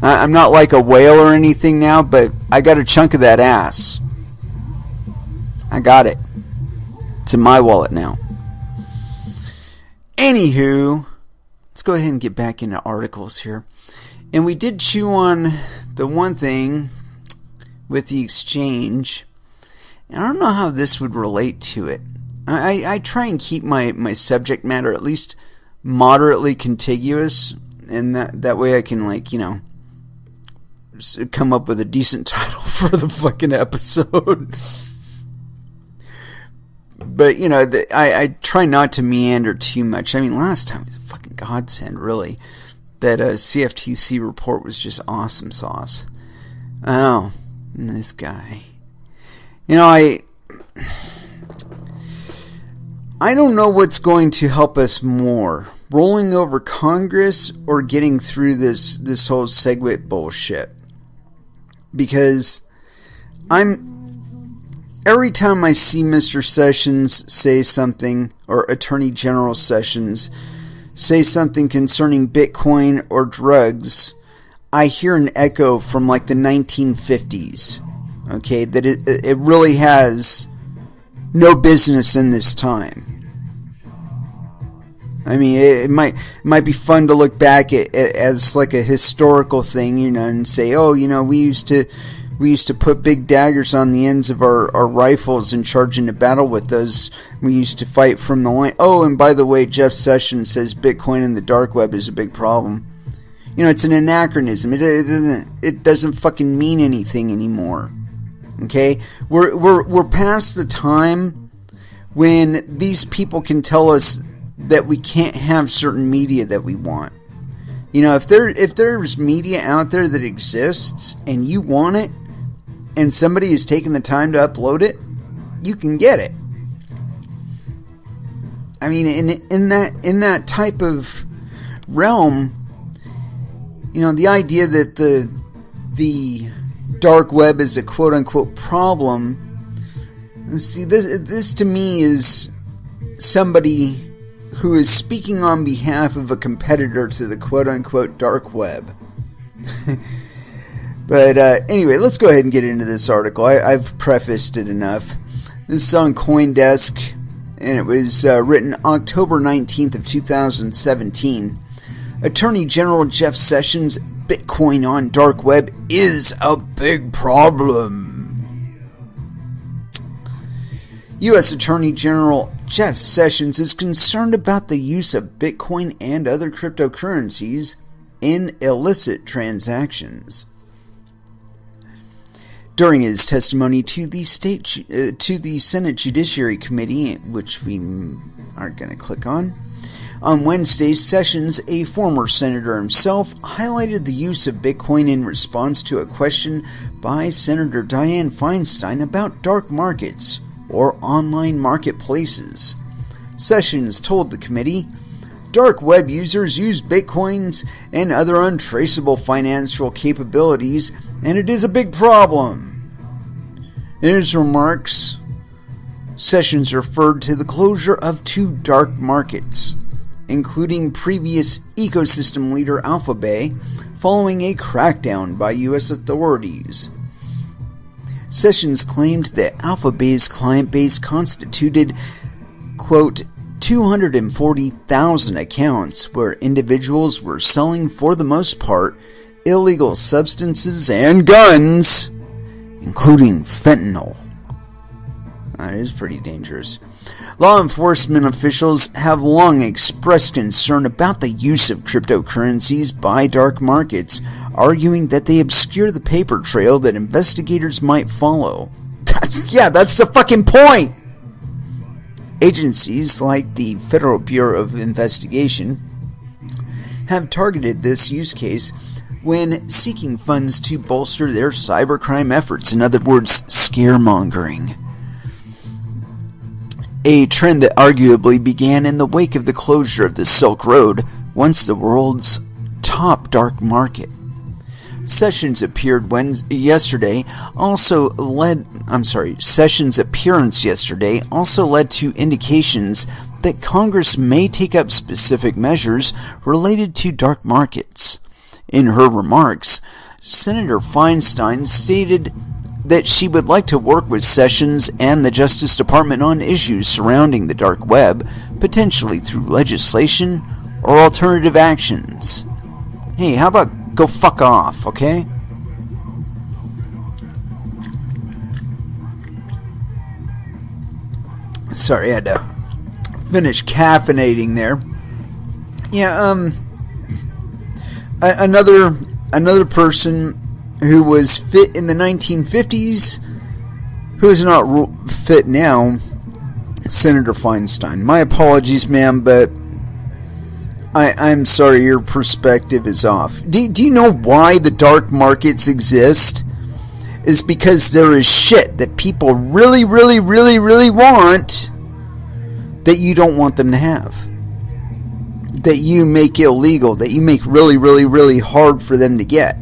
I'm not like a whale or anything now, but I got a chunk of that ass. I got it. It's in my wallet now. Anywho, let's go ahead and get back into articles here. And we did chew on the one thing with the exchange. And I don't know how this would relate to it. I try and keep my subject matter at least moderately contiguous. And that way I can, like, you know, come up with a decent title for the fucking episode. But, you know, I try not to meander too much. I mean, last time it was a fucking godsend, really. That CFTC report was just awesome sauce. Oh, and this guy. You know, I don't know what's going to help us more. Rolling over Congress or getting through this whole SegWit bullshit. Because every time I see Mr. Sessions say something, or Attorney General Sessions say something concerning Bitcoin or drugs, I hear an echo from like the 1950s. Okay, that it really has no business in this time. I mean, it might be fun to look back at as like a historical thing, you know, and say, oh, you know, we used to put big daggers on the ends of our rifles and charge into battle with those. We used to fight from the line. Oh, and by the way, Jeff Sessions says Bitcoin and the dark web is a big problem. You know, it's an anachronism. It doesn't fucking mean anything anymore. Okay, we're past the time when these people can tell us that we can't have certain media that we want. You know, if there's media out there that exists and you want it, and somebody is taking the time to upload it, you can get it. I mean, in that type of realm, you know, the idea that the dark web is a quote unquote problem. See, this to me is somebody who is speaking on behalf of a competitor to the quote unquote dark web. But anyway, let's go ahead and get into this article. I've prefaced it enough. This is on CoinDesk, and it was written October 19th of 2017. Attorney General Jeff Sessions, Bitcoin on dark web is a big problem. U.S. Attorney General Jeff Sessions is concerned about the use of Bitcoin and other cryptocurrencies in illicit transactions. During his testimony to the Senate Judiciary Committee, which we aren't going to click on Wednesday, Sessions, a former senator himself, highlighted the use of Bitcoin in response to a question by Senator Dianne Feinstein about dark markets or online marketplaces. Sessions told the committee, "Dark web users use Bitcoins and other untraceable financial capabilities, and it is a big problem." In his remarks, Sessions referred to the closure of 2 dark markets, including previous ecosystem leader Alphabay, following a crackdown by U.S. authorities. Sessions claimed that Alphabay's client base constituted, quote, 240,000 accounts where individuals were selling, for the most part, illegal substances and guns, including fentanyl. That is pretty dangerous. Law enforcement officials have long expressed concern about the use of cryptocurrencies by dark markets, arguing that they obscure the paper trail that investigators might follow. That's the fucking point! Agencies like the Federal Bureau of Investigation have targeted this use case when seeking funds to bolster their cybercrime efforts. In other words, scaremongering. A trend that arguably began in the wake of the closure of the Silk Road, once the world's top dark market. Sessions' appearance yesterday also led to indications that Congress may take up specific measures related to dark markets. In her remarks, Senator Feinstein stated that she would like to work with Sessions and the Justice Department on issues surrounding the dark web, potentially through legislation or alternative actions. Hey, how about go fuck off, okay? Sorry, I had to finish caffeinating there. Yeah, another person who was fit in the 1950s, who is not fit now, Senator Feinstein. My apologies, ma'am, but I'm sorry, your perspective is off. Do you know why the dark markets exist? Is because there is shit that people really, really, really, really want that you don't want them to have. That you make illegal, that you make really, really, really hard for them to get.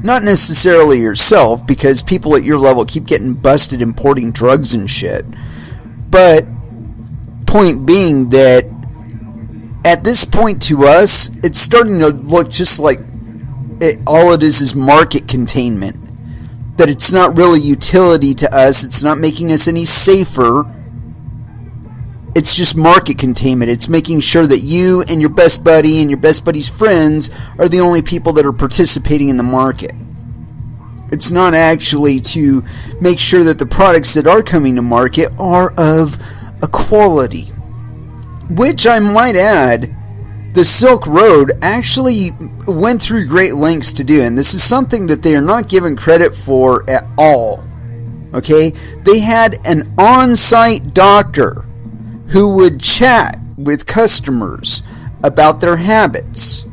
Not necessarily yourself, because people at your level keep getting busted importing drugs and shit. But, point being that at this point to us, it's starting to look just like all it is market containment. That it's not really utility to us, it's not making us any safer. It's just market containment. It's making sure that you and your best buddy and your best buddy's friends are the only people that are participating in the market. It's not actually to make sure that the products that are coming to market are of a quality. Which I might add, the Silk Road actually went through great lengths to do. And this is something that they are not given credit for at all. Okay? They had an on-site doctor who would chat with customers about their habits.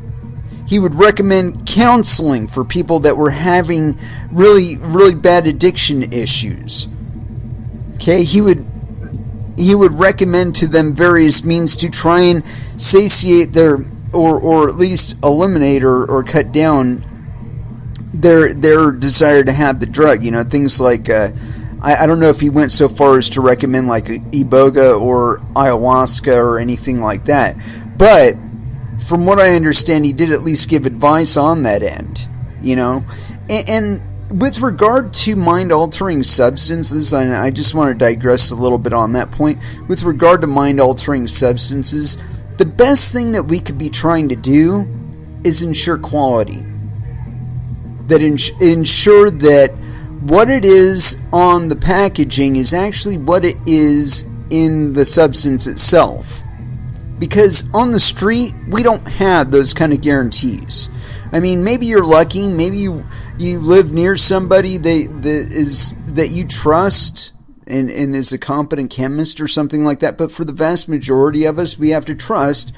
He would recommend counseling for people that were having really, really bad addiction issues. Okay, he would recommend to them various means to try and satiate their, or at least eliminate or cut down their desire to have the drug. You know, things like I don't know if he went so far as to recommend like iboga or ayahuasca or anything like that. But from what I understand, he did at least give advice on that end, you know. And with regard to mind-altering substances, and I just want to digress a little bit on that point. With regard to mind-altering substances, the best thing that we could be trying to do is ensure quality. That ensure that what it is on the packaging is actually what it is in the substance itself. Because on the street, we don't have those kind of guarantees. I mean, maybe you're lucky, maybe you live near somebody that you trust and is a competent chemist or something like that, but for the vast majority of us, we have to trust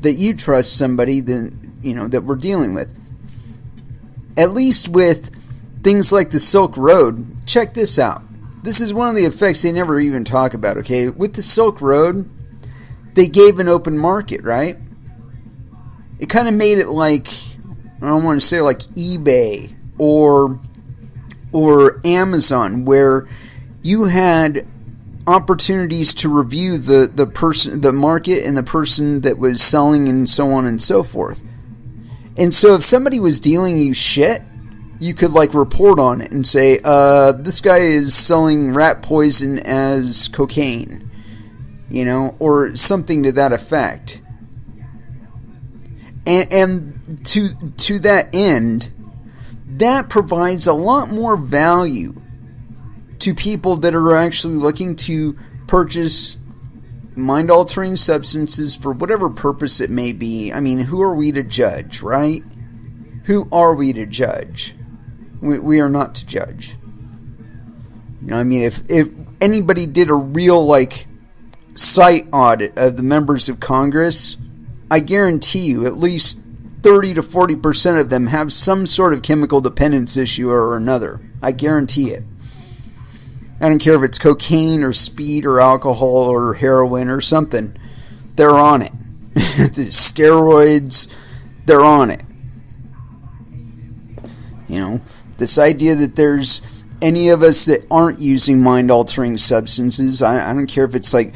that you trust somebody that we're dealing with. At least with things like the Silk Road, check this out. This is one of the effects they never even talk about, okay? With the Silk Road, they gave an open market, right? It kind of made it like, I don't want to say like eBay or Amazon, where you had opportunities to review the market and the person that was selling and so on and so forth. And so if somebody was dealing you shit, you could like report on it and say, this guy is selling rat poison as cocaine, you know, or something to that effect. And to that end, that provides a lot more value to people that are actually looking to purchase mind-altering substances for whatever purpose it may be. I mean, who are we to judge, right? Who are we to judge? We are not to judge. You know, I mean, if anybody did a real, like, site audit of the members of Congress, I guarantee you at least 30 to 40% of them have some sort of chemical dependence issue or another. I guarantee it. I don't care if it's cocaine or speed or alcohol or heroin or something. They're on it. The steroids, they're on it. You know, this idea that there's any of us that aren't using mind-altering substances, I don't care if it's like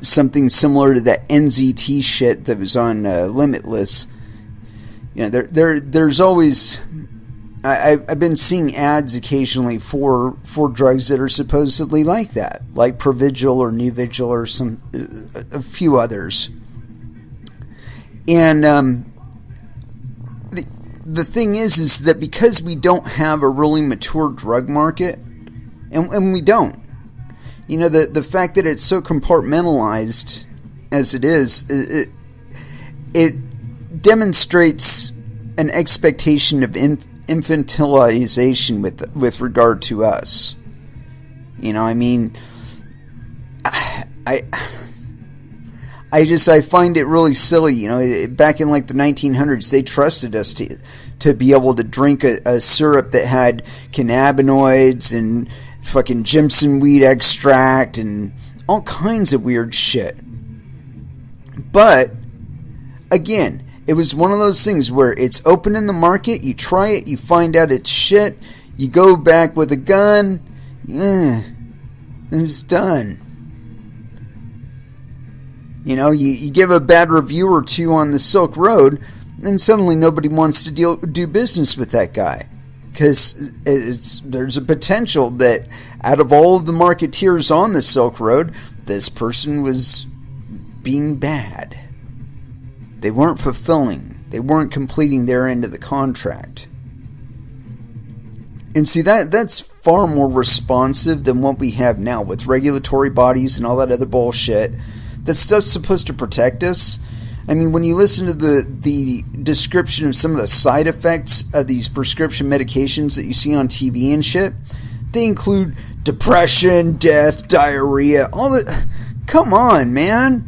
something similar to that NZT shit that was on Limitless. You know, there's always... I've been seeing ads occasionally for drugs that are supposedly like that, like Provigil or Nuvigil or a few others. And the thing is that because we don't have a really mature drug market, and we don't, you know, the fact that it's so compartmentalized as it is, it demonstrates an expectation of infantilization with regard to us. You know, I mean, I find it really silly. You know, back in like the 1900s, they trusted us to be able to drink a syrup that had cannabinoids and fucking Jimson weed extract and all kinds of weird shit. But again, it was one of those things where it's open in the market, you try it, you find out it's shit, you go back with a gun, and it's done. You know, you give a bad review or two on the Silk Road, and suddenly nobody wants to do business with that guy. Because there's a potential that out of all of the marketeers on the Silk Road, this person was being bad. They weren't fulfilling. They weren't completing their end of the contract. And see, that's far more responsive than what we have now with regulatory bodies and all that other bullshit. That stuff's supposed to protect us. I mean, when you listen to the description of some of the side effects of these prescription medications that you see on TV and shit, they include depression, death, diarrhea, all that. Come on, man.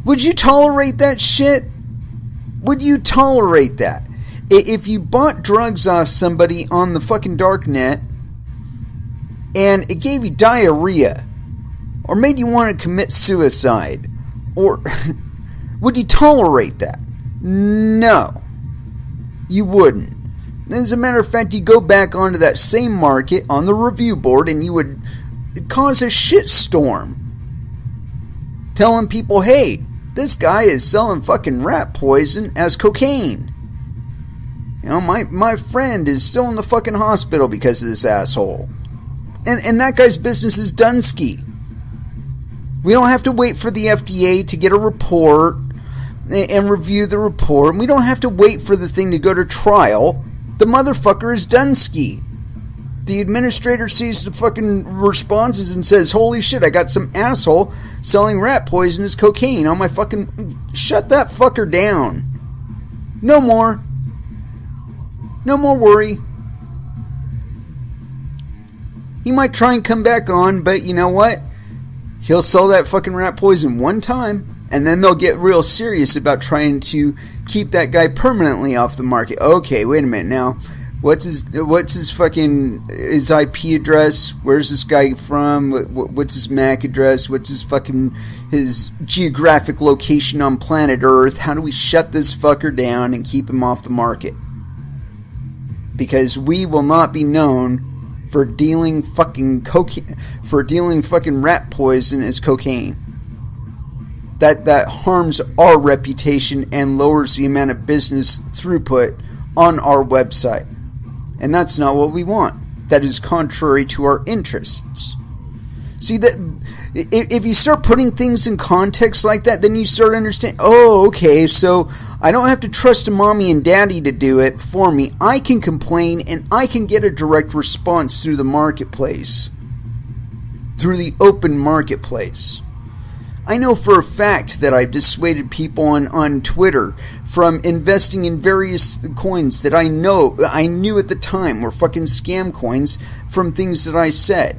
Would you tolerate that shit? Would you tolerate that? If you bought drugs off somebody on the fucking dark net and it gave you diarrhea or made you want to commit suicide, or would you tolerate that? No, you wouldn't. As a matter of fact, you go back onto that same market on the review board and you would cause a shitstorm telling people, hey, this guy is selling fucking rat poison as cocaine. You know, my friend is still in the fucking hospital because of this asshole. And that guy's business is Dunsky. We don't have to wait for the FDA to get a report and review the report. We don't have to wait for the thing to go to trial. The motherfucker is Dunsky. The administrator sees the fucking responses and says, holy shit, I got some asshole selling rat poison as cocaine on my fucking... Shut that fucker down. No more. No more worry. He might try and come back on, but you know what? He'll sell that fucking rat poison one time, and then they'll get real serious about trying to keep that guy permanently off the market. Okay, wait a minute now. What's his fucking his IP address? Where's this guy from? What's his MAC address? What's his geographic location on planet Earth? How do we shut this fucker down and keep him off the market? Because we will not be known for dealing fucking rat poison as cocaine. That harms our reputation and lowers the amount of business throughput on our website. And that's not what we want. That is contrary to our interests. See, that if you start putting things in context like that, then you start understanding, oh, okay, so I don't have to trust a mommy and daddy to do it for me. I can complain and I can get a direct response through the marketplace. Through the open marketplace. I know for a fact that I've dissuaded people on Twitter from investing in various coins that I knew at the time were fucking scam coins from things that I said.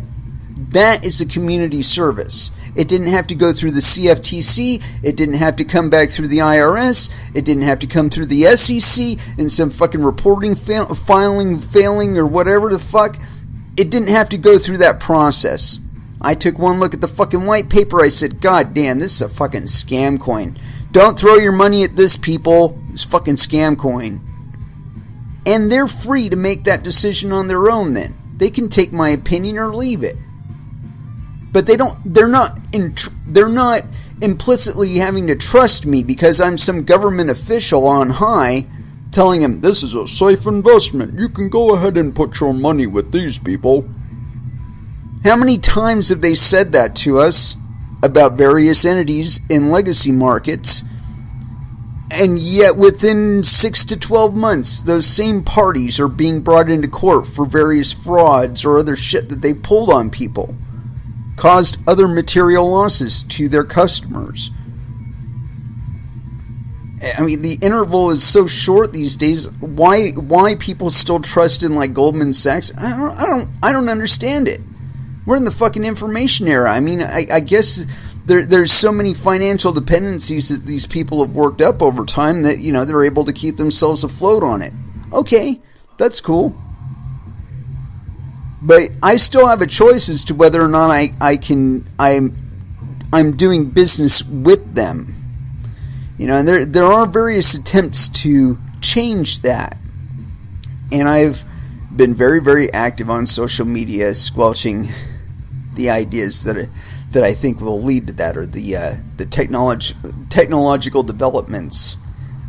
That is a community service. It didn't have to go through the CFTC. It didn't have to come back through the IRS. It didn't have to come through the SEC and some fucking reporting failing or whatever the fuck. It didn't have to go through that process. I took one look at the fucking white paper. I said, God damn, this is a fucking scam coin. Don't throw your money at this, people. It's fucking scam coin. And they're free to make that decision on their own then. They can take my opinion or leave it. But they're not implicitly having to trust me because I'm some government official on high telling them this is a safe investment. You can go ahead and put your money with these people. How many times have they said that to us about various entities in legacy markets? And yet within 6 to 12 months, those same parties are being brought into court for various frauds or other shit that they pulled on people. Caused other material losses to their customers. I mean, the interval is so short these days. Why people still trust in like Goldman Sachs? I don't understand it. We're in the fucking information era. I mean, I guess there's so many financial dependencies that these people have worked up over time that, you know, they're able to keep themselves afloat on it. Okay, that's cool. But I still have a choice as to whether or not I'm doing business with them. You know, and there are various attempts to change that. And I've been very, very active on social media, squelching the ideas that I think will lead to that, or the technological developments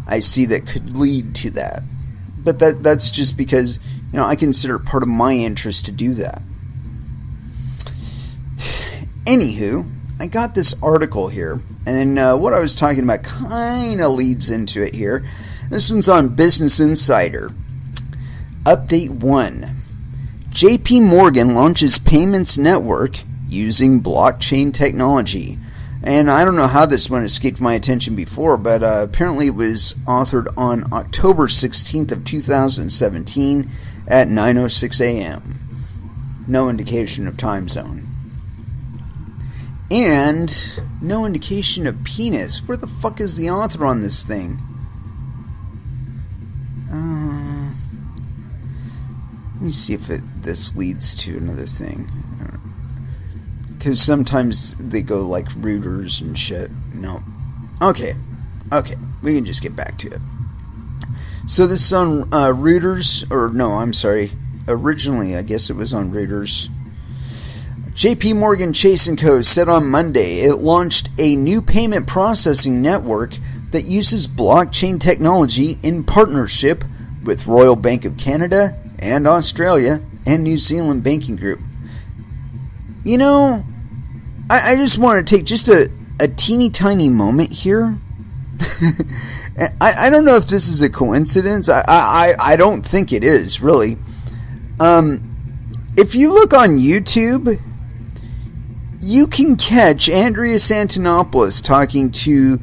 I see that could lead to that. But that's just because, you know, I consider it part of my interest to do that. Anywho, I got this article here, and what I was talking about kind of leads into it here. This one's on Business Insider. Update 1. JP Morgan launches payments network using blockchain technology. And I don't know how this one escaped my attention before, but apparently it was authored on October 16th of 2017 at 9:06 a.m. No indication of time zone. And no indication of penis. Where the fuck is the author on this thing? Let me see if this leads to another thing. Because sometimes they go like rooters and shit. No. Okay. We can just get back to it. So this is on Reuters, or no, I'm sorry. Originally, I guess it was on Reuters. JP Morgan Chase & Co. said on Monday it launched a new payment processing network that uses blockchain technology in partnership with Royal Bank of Canada and Australia and New Zealand Banking Group. You know, I just want to take just a teeny tiny moment here. I don't know if this is a coincidence. I don't think it is, really. If you look on YouTube, you can catch Andreas Antonopoulos talking to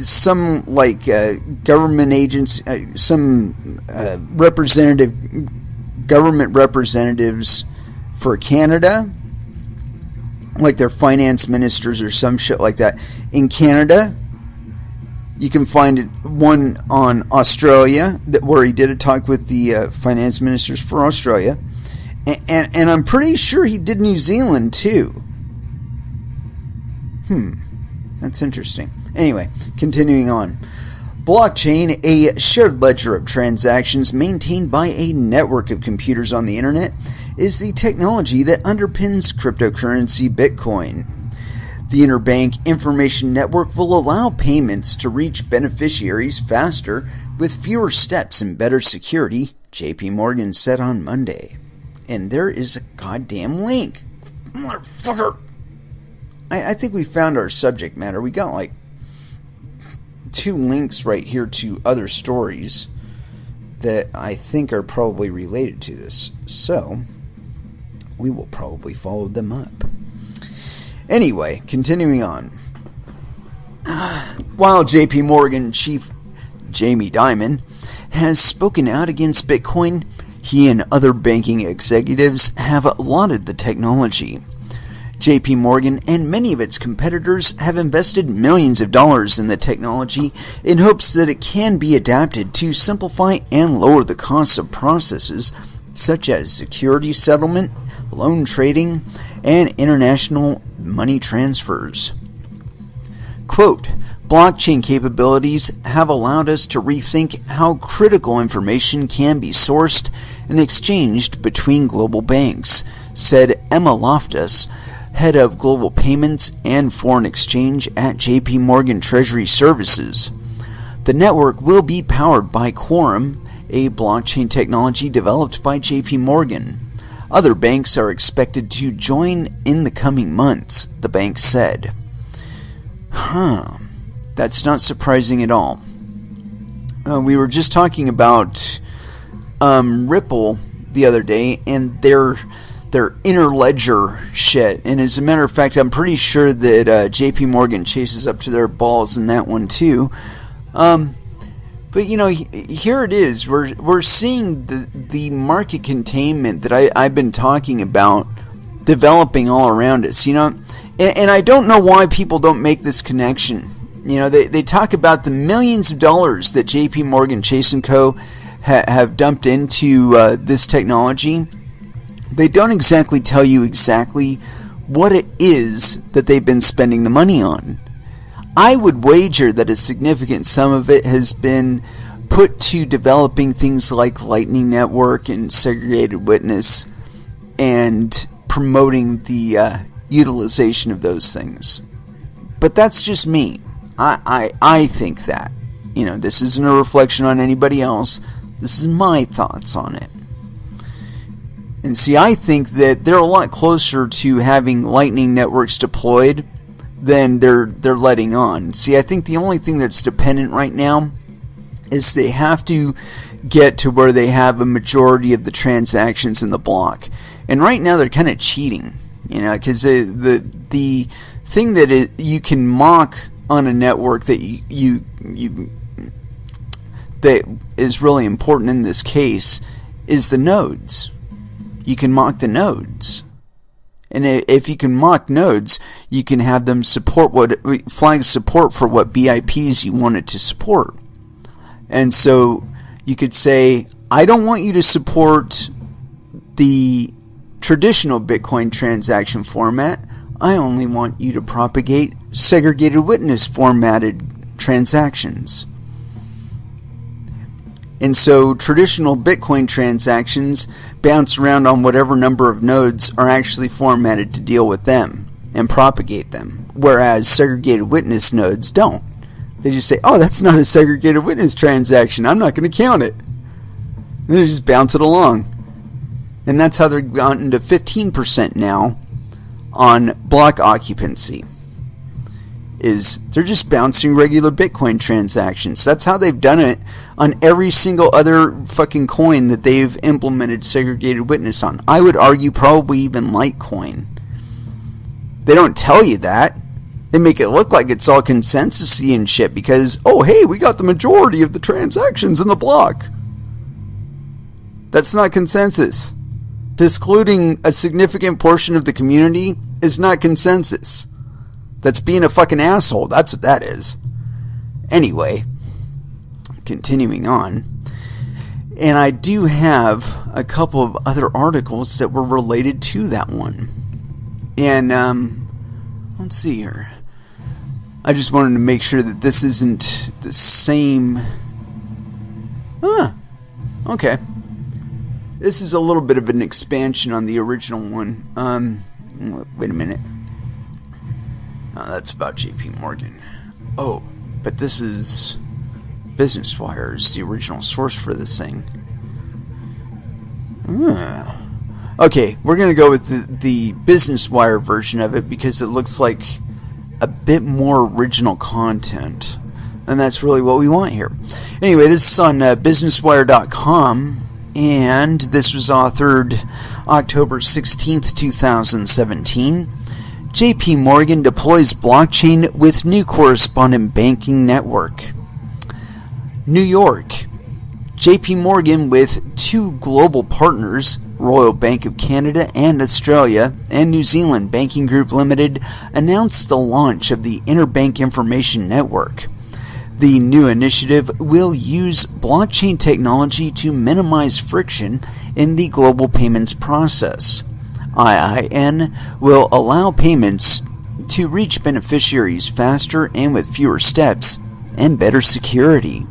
some government agents, some government representatives for Canada, like their finance ministers or some shit like that in Canada. You can find one on Australia where he did a talk with the finance ministers for Australia. And I'm pretty sure he did New Zealand too. That's interesting. Anyway, continuing on. Blockchain, a shared ledger of transactions maintained by a network of computers on the internet, is the technology that underpins cryptocurrency Bitcoin. The Interbank Information Network will allow payments to reach beneficiaries faster with fewer steps and better security, JP Morgan said on Monday. And there is a goddamn link. Motherfucker! I think we found our subject matter. We got like 2 links right here to other stories that I think are probably related to this. So, we will probably follow them up. Anyway, continuing on. While JP Morgan chief Jamie Dimon has spoken out against Bitcoin, he and other banking executives have lauded the technology. JP Morgan and many of its competitors have invested millions of dollars in the technology in hopes that it can be adapted to simplify and lower the costs of processes such as security settlement, loan trading, and international money transfers. Quote, blockchain capabilities have allowed us to rethink how critical information can be sourced and exchanged between global banks, said Emma Loftus, head of global payments and foreign exchange at JP Morgan Treasury Services. The network will be powered by Quorum, a blockchain technology developed by JP Morgan. Other banks are expected to join in the coming months, the bank said. That's not surprising at all. We were just talking about Ripple the other day and their interledger shit. And as a matter of fact, I'm pretty sure that JP Morgan chases up to their balls in that one too. But you know, here it is. We're seeing the market containment that I've been talking about developing all around us. You know, and I don't know why people don't make this connection. You know, they talk about the millions of dollars that JP Morgan Chase & Co. have dumped into this technology. They don't exactly tell you exactly what it is that they've been spending the money on. I would wager that a significant sum of it has been put to developing things like Lightning Network and segregated witness and promoting the utilization of those things. But that's just me. I think that. You know, this isn't a reflection on anybody else. This is my thoughts on it. And see, I think that they're a lot closer to having Lightning networks deployed than they're letting on. See, I think the only thing that's dependent right now is they have to get to where they have a majority of the transactions in the block. And right now they're kind of cheating, you know, because the thing that you can mock on a network that you that is really important in this case is the nodes. You can mock the nodes. And if you can mock nodes, you can have them flag support for what BIPs you want it to support. And so you could say, I don't want you to support the traditional Bitcoin transaction format. I only want you to propagate segregated witness formatted transactions. And so traditional Bitcoin transactions bounce around on whatever number of nodes are actually formatted to deal with them and propagate them, whereas segregated witness nodes don't. They just say, oh, that's not a segregated witness transaction. I'm not going to count it. And they just bounce it along. And that's how they're gotten to 15% now on block occupancy. Is they're just bouncing regular Bitcoin transactions. That's how they've done it on every single other fucking coin that they've implemented segregated witness on. I would argue probably even Litecoin. They don't tell you that. They make it look like it's all consensus-y and shit because, oh hey, we got the majority of the transactions in the block. That's not consensus. Discluding a significant portion of the community is not consensus. That's being a fucking asshole. That's what that is. Anyway, continuing on. And I do have a couple of other articles that were related to that one. And, let's see here. I just wanted to make sure that this isn't the same. Okay. This is a little bit of an expansion on the original one. Wait a minute. Oh, that's about JP Morgan. Oh, but this is Business Wire is the original source for this thing. Okay, we're going to go with the Business Wire version of it because it looks like a bit more original content. And that's really what we want here. Anyway, this is on businesswire.com. And this was authored October 16th, 2017. JP Morgan deploys blockchain with new correspondent banking network. New York. JP Morgan with two global partners, Royal Bank of Canada and Australia, and New Zealand Banking Group Limited, announced the launch of the Interbank Information Network. The new initiative will use blockchain technology to minimize friction in the global payments process. IIN will allow payments to reach beneficiaries faster and with fewer steps and better security.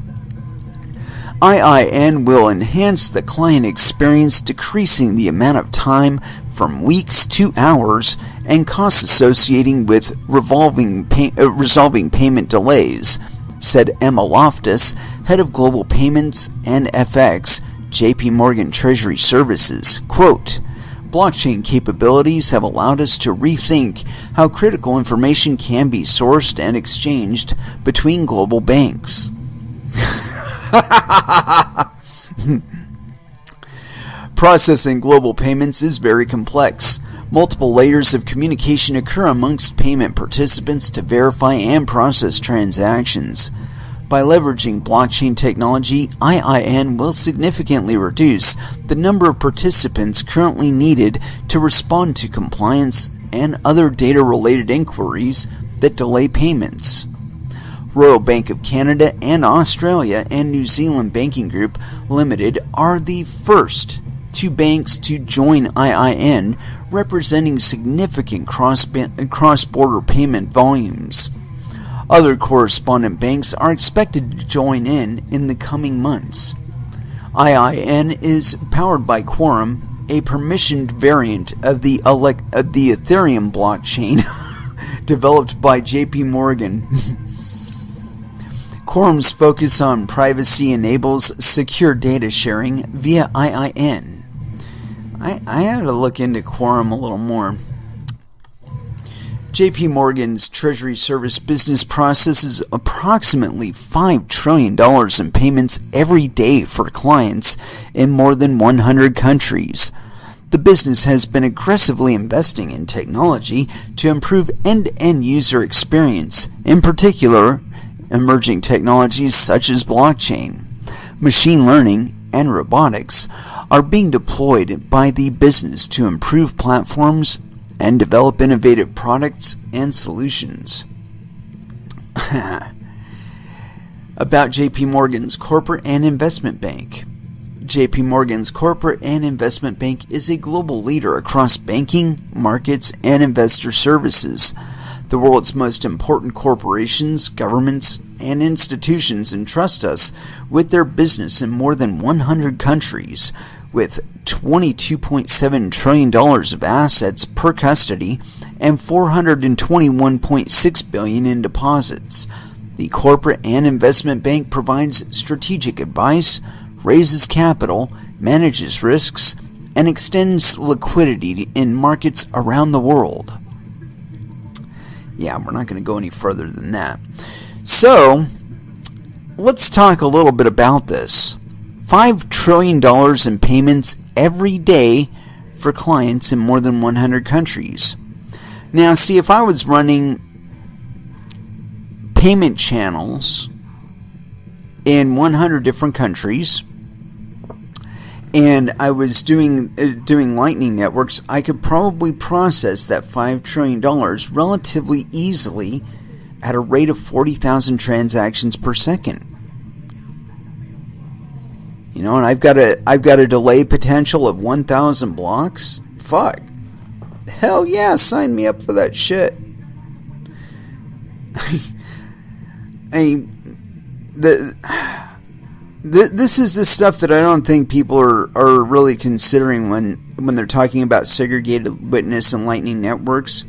IIN will enhance the client experience, decreasing the amount of time from weeks to hours and costs associating with resolving payment delays, said Emma Loftus, head of Global Payments and FX, JP Morgan Treasury Services. Quote, blockchain capabilities have allowed us to rethink how critical information can be sourced and exchanged between global banks. Processing global payments is very complex. Multiple layers of communication occur amongst payment participants to verify and process transactions. By leveraging blockchain technology, IIN will significantly reduce the number of participants currently needed to respond to compliance and other data-related inquiries that delay payments. Royal Bank of Canada and Australia and New Zealand Banking Group Limited are the first two banks to join IIN, representing significant cross-border payment volumes. Other correspondent banks are expected to join in the coming months. IIN is powered by Quorum, a permissioned variant of the Ethereum blockchain developed by JP Morgan. Quorum's focus on privacy enables secure data sharing via IIN. I had to look into Quorum a little more. JP Morgan's Treasury Service business processes approximately $5 trillion in payments every day for clients in more than 100 countries. The business has been aggressively investing in technology to improve end-to-end user experience, in particular, emerging technologies such as blockchain, machine learning, and robotics are being deployed by the business to improve platforms and develop innovative products and solutions. About JP Morgan's Corporate and Investment Bank. JP Morgan's Corporate and Investment Bank is a global leader across banking, markets, and investor services. The world's most important corporations, governments, and institutions entrust us with their business in more than 100 countries, with $22.7 trillion of assets per custody and $421.6 billion in deposits. The Corporate and Investment Bank provides strategic advice, raises capital, manages risks, and extends liquidity in markets around the world. Yeah, we're not going to go any further than that. So, let's talk a little bit about this. $5 trillion in payments every day for clients in more than 100 countries. Now, see, if I was running payment channels in 100 different countries, and I was doing Lightning networks, I could probably process that $5 trillion relatively easily at a rate of 40,000 transactions per second. You know, and I've got a delay potential of 1,000 blocks. Fuck. Hell yeah, sign me up for that shit. This is the stuff that I don't think people are really considering when they're talking about segregated witness and Lightning networks,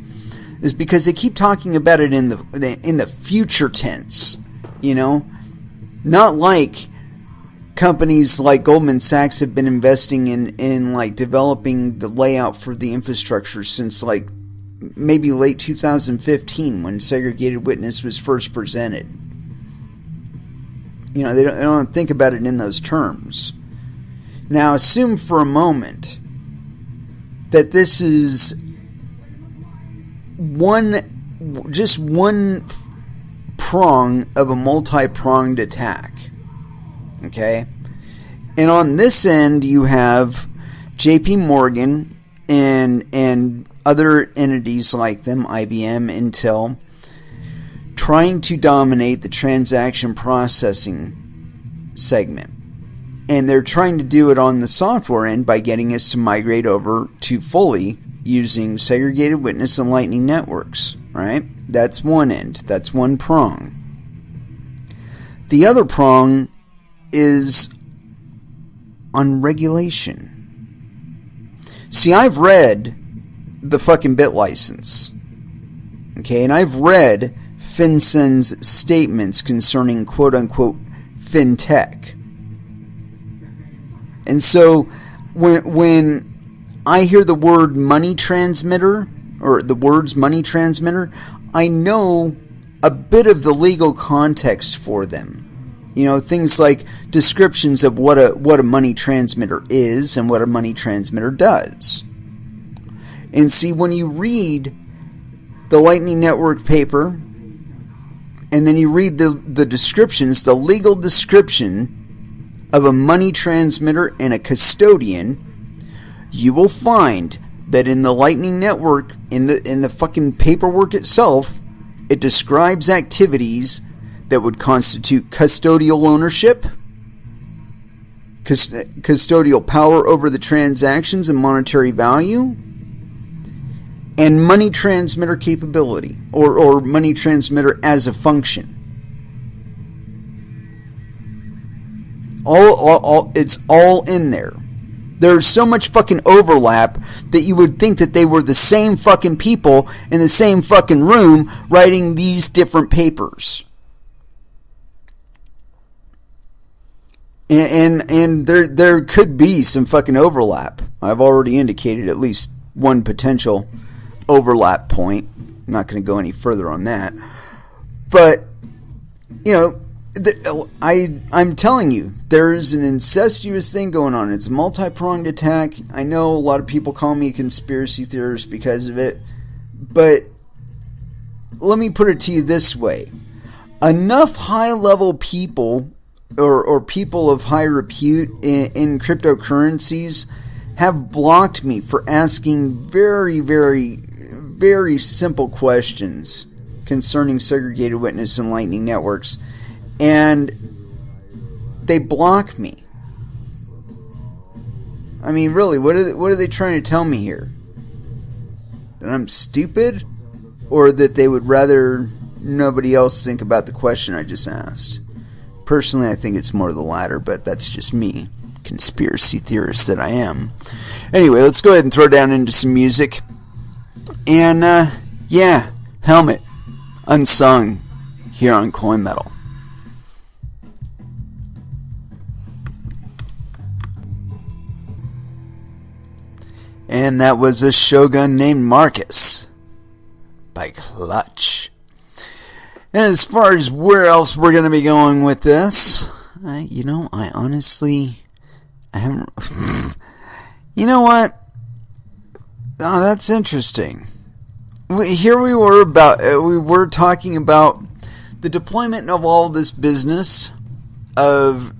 is because they keep talking about it in the future tense, you know, not like companies like Goldman Sachs have been investing in like developing the layout for the infrastructure since like maybe late 2015 when segregated witness was first presented. You know, they don't think about it in those terms. Now, assume for a moment that this is just one prong of a multi-pronged attack. Okay? And on this end, you have JP Morgan and other entities like them, IBM, Intel, trying to dominate the transaction processing segment. And they're trying to do it on the software end by getting us to migrate over to fully using segregated witness and lightning networks, right? That's one end. That's one prong. The other prong is on regulation. See, I've read the fucking bit license. Okay, and I've read FinCEN's statements concerning quote-unquote fintech. And so when I hear the word money transmitter, or the words money transmitter, I know a bit of the legal context for them. You know, things like descriptions of what a money transmitter is and what a money transmitter does. And see, when you read the Lightning Network paper, and then you read the descriptions, the legal description of a money transmitter and a custodian, you will find that in the Lightning Network, in the fucking paperwork itself, it describes activities that would constitute custodial ownership, custodial power over the transactions and monetary value, and money transmitter capability, or money transmitter as a function. It's all in there. There's so much fucking overlap that you would think that they were the same fucking people in the same fucking room writing these different papers. And there could be some fucking overlap. I've already indicated at least one potential overlap point. I'm not going to go any further on that. But, you know, I'm telling you, there's an incestuous thing going on. It's a multi-pronged attack. I know a lot of people call me a conspiracy theorist because of it. But let me put it to you this way. Enough high-level people or people of high repute in cryptocurrencies have blocked me for asking very, very, very simple questions concerning segregated witness and lightning networks. And they block me. I mean, really, what are they trying to tell me here? That I'm stupid? Or that they would rather nobody else think about the question I just asked? Personally, I think it's more the latter, but that's just me, conspiracy theorist that I am. Anyway, let's go ahead and throw down into some music. And, yeah, Helmet, Unsung, here on Coin Metal. And that was a Shogun named Marcus by Clutch. And as far as where else we're going to be going with this, I honestly, I haven't. You know what? Oh, that's interesting. Here we were talking about the deployment of all this business of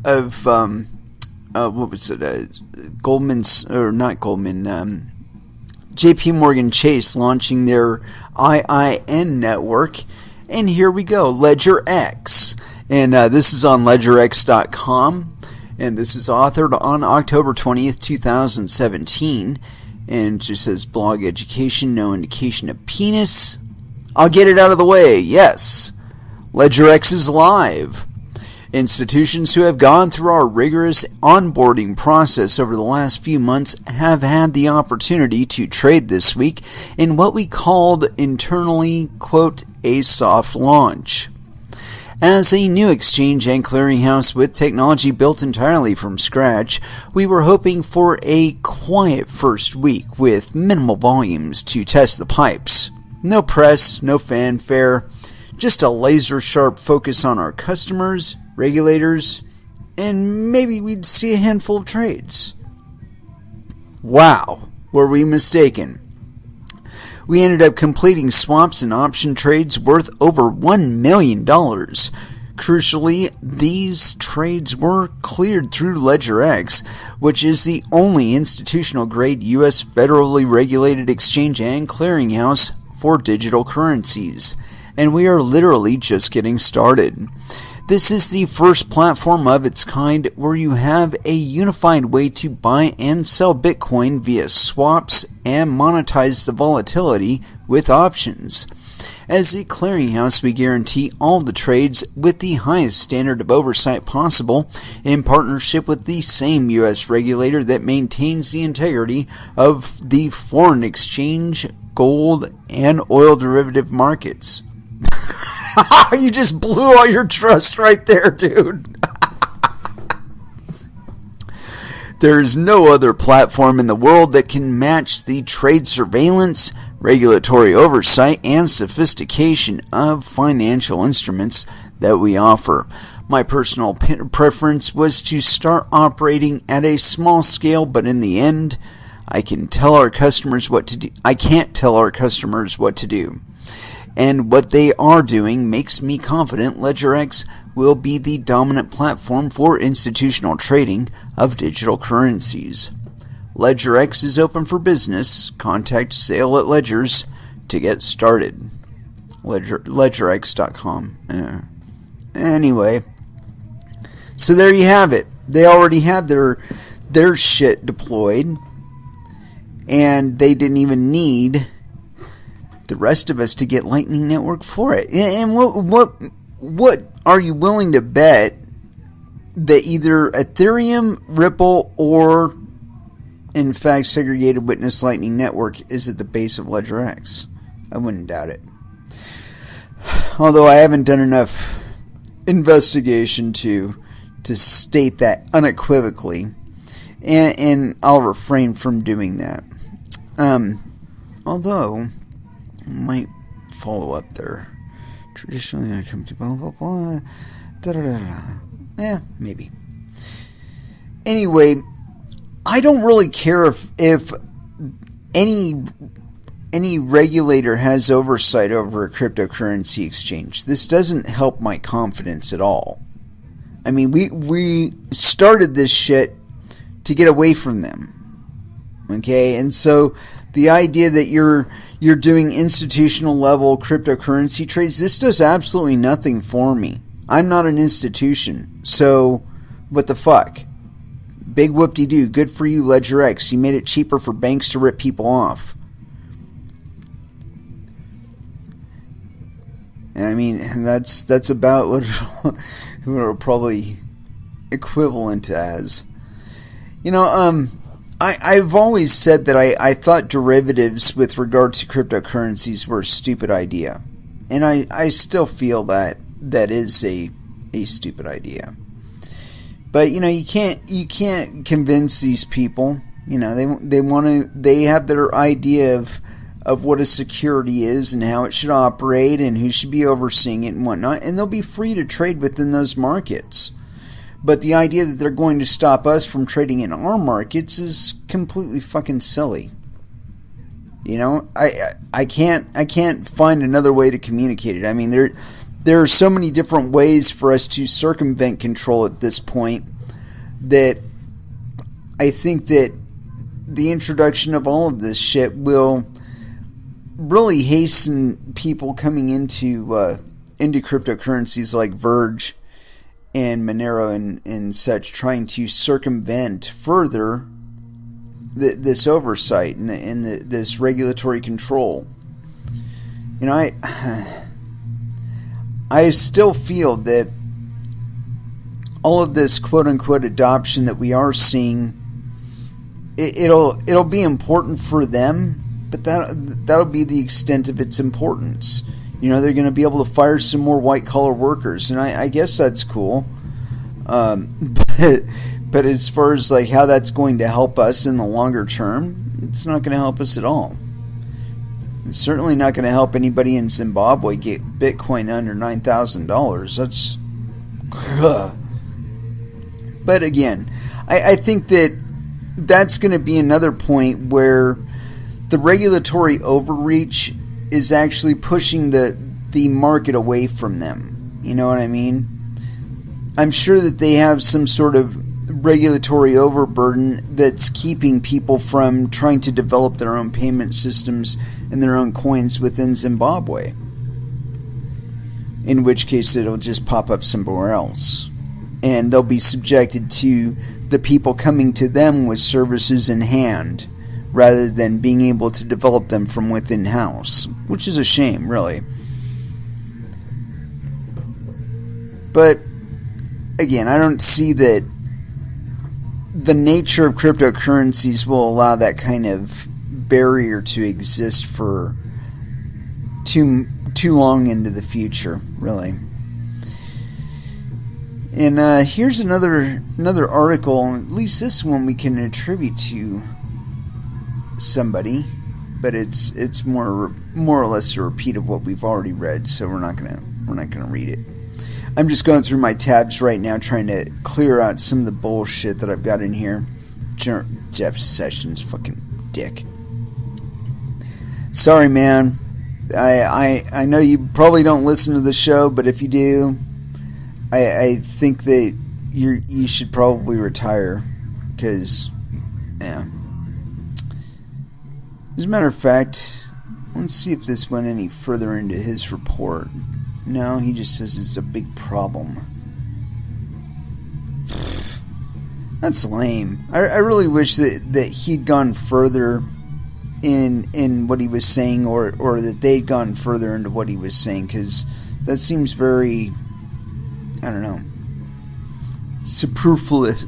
what was it? Goldman's, or not Goldman, JP Morgan Chase launching their IIN network. And here we go, Ledger X. And this is on ledgerx.com. And this is authored on October 20th, 2017. And it just says blog education, no indication of penis. I'll get it out of the way. Yes, LedgerX is live. Institutions who have gone through our rigorous onboarding process over the last few months have had the opportunity to trade this week in what we called internally, quote, a soft launch. As a new exchange and clearinghouse with technology built entirely from scratch, we were hoping for a quiet first week with minimal volumes to test the pipes. No press, no fanfare, just a laser-sharp focus on our customers, regulators, and maybe we'd see a handful of trades. Wow, were we mistaken? We ended up completing swaps and option trades worth over $1 million. Crucially, these trades were cleared through LedgerX, which is the only institutional-grade U.S. federally regulated exchange and clearinghouse for digital currencies. And we are literally just getting started. This is the first platform of its kind where you have a unified way to buy and sell Bitcoin via swaps and monetize the volatility with options. As a clearinghouse, we guarantee all the trades with the highest standard of oversight possible in partnership with the same U.S. regulator that maintains the integrity of the foreign exchange, gold, and oil derivative markets. You just blew all your trust right there, dude. There is no other platform in the world that can match the trade surveillance, regulatory oversight, and sophistication of financial instruments that we offer. My personal preference was to start operating at a small scale, but in the end, I can't tell our customers what to do. And what they are doing makes me confident LedgerX will be the dominant platform for institutional trading of digital currencies. LedgerX is open for business. Contact Sale at Ledgers to get started. LedgerX.com. Anyway, so there you have it. They already had their shit deployed, and they didn't even need the rest of us to get Lightning Network for it. And what are you willing to bet that either Ethereum, Ripple, or in fact Segregated Witness Lightning Network is at the base of LedgerX? I wouldn't doubt it. Although I haven't done enough investigation to state that unequivocally, and I'll refrain from doing that. Although I might follow up there. Traditionally, I come to blah blah blah. Da, da, da, da. Yeah, maybe. Anyway, I don't really care if any regulator has oversight over a cryptocurrency exchange. This doesn't help my confidence at all. I mean, we started this shit to get away from them. Okay, and so the idea that you're doing institutional level cryptocurrency trades, this does absolutely nothing for me. I'm not an institution, so what the fuck? Big whoop-de-doo. Good for you, LedgerX. You made it cheaper for banks to rip people off. I mean, that's about what it'll probably equivalent as. You know, I've always said that I thought derivatives with regard to cryptocurrencies were a stupid idea. And I still feel that is a stupid idea. But, you know, you can't convince these people. You know, they have their idea of what a security is and how it should operate and who should be overseeing it and whatnot. And they'll be free to trade within those markets. But the idea that they're going to stop us from trading in our markets is completely fucking silly. You know, I can't find another way to communicate it. I mean, there are so many different ways for us to circumvent control at this point that I think that the introduction of all of this shit will really hasten people coming into cryptocurrencies like Verge and Monero and such, trying to circumvent further this oversight and this regulatory control. You know, I still feel that all of this quote-unquote adoption that we are seeing, it'll be important for them, but that'll be the extent of its importance. You know, they're going to be able to fire some more white-collar workers, and I guess that's cool. But as far as like how that's going to help us in the longer term, it's not going to help us at all. It's certainly not going to help anybody in Zimbabwe get Bitcoin under $9,000. That's... But again, I think that's going to be another point where the regulatory overreach is actually pushing the market away from them. You know what I mean? I'm sure that they have some sort of regulatory overburden that's keeping people from trying to develop their own payment systems and their own coins within Zimbabwe. In which case it'll just pop up somewhere else. And they'll be subjected to the people coming to them with services in hand, rather than being able to develop them from within house, which is a shame, really. But again, I don't see that the nature of cryptocurrencies will allow that kind of barrier to exist for too long into the future, really. And here's another article. At least this one we can attribute to somebody, but it's more or less a repeat of what we've already read, so we're not gonna read it. I'm just going through my tabs right now, trying to clear out some of the bullshit that I've got in here. Jeff Sessions, fucking dick. Sorry, man. I know you probably don't listen to the show, but if you do, I think that you should probably retire, because, yeah. As a matter of fact, let's see if this went any further into his report. No, he just says it's a big problem. That's lame. I really wish that he'd gone further in what he was saying, or that they'd gone further into what he was saying, because that seems very, I don't know, superfluous.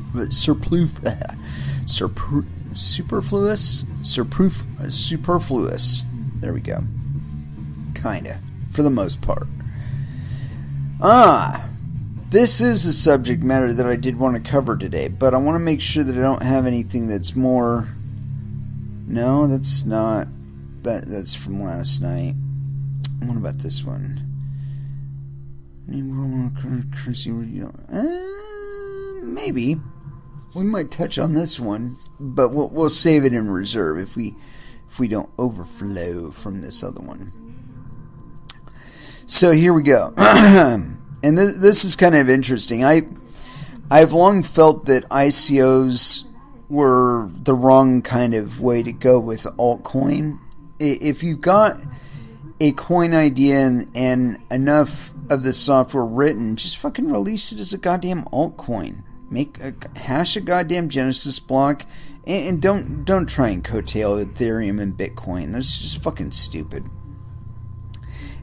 There we go. Kinda, for the most part. This is a subject matter that I did want to cover today, but I want to make sure that I don't have anything that's more... No, that's not... That's from last night. What about this one? Maybe. We might touch on this one, but we'll save it in reserve if we don't overflow from this other one. So here we go. And this is kind of interesting. I've long felt that ICOs were the wrong kind of way to go with altcoin. If you've got a coin idea and enough of the software written, just fucking release it as a goddamn altcoin. Hash a goddamn Genesis block, and don't try and coattail Ethereum and Bitcoin. That's just fucking stupid.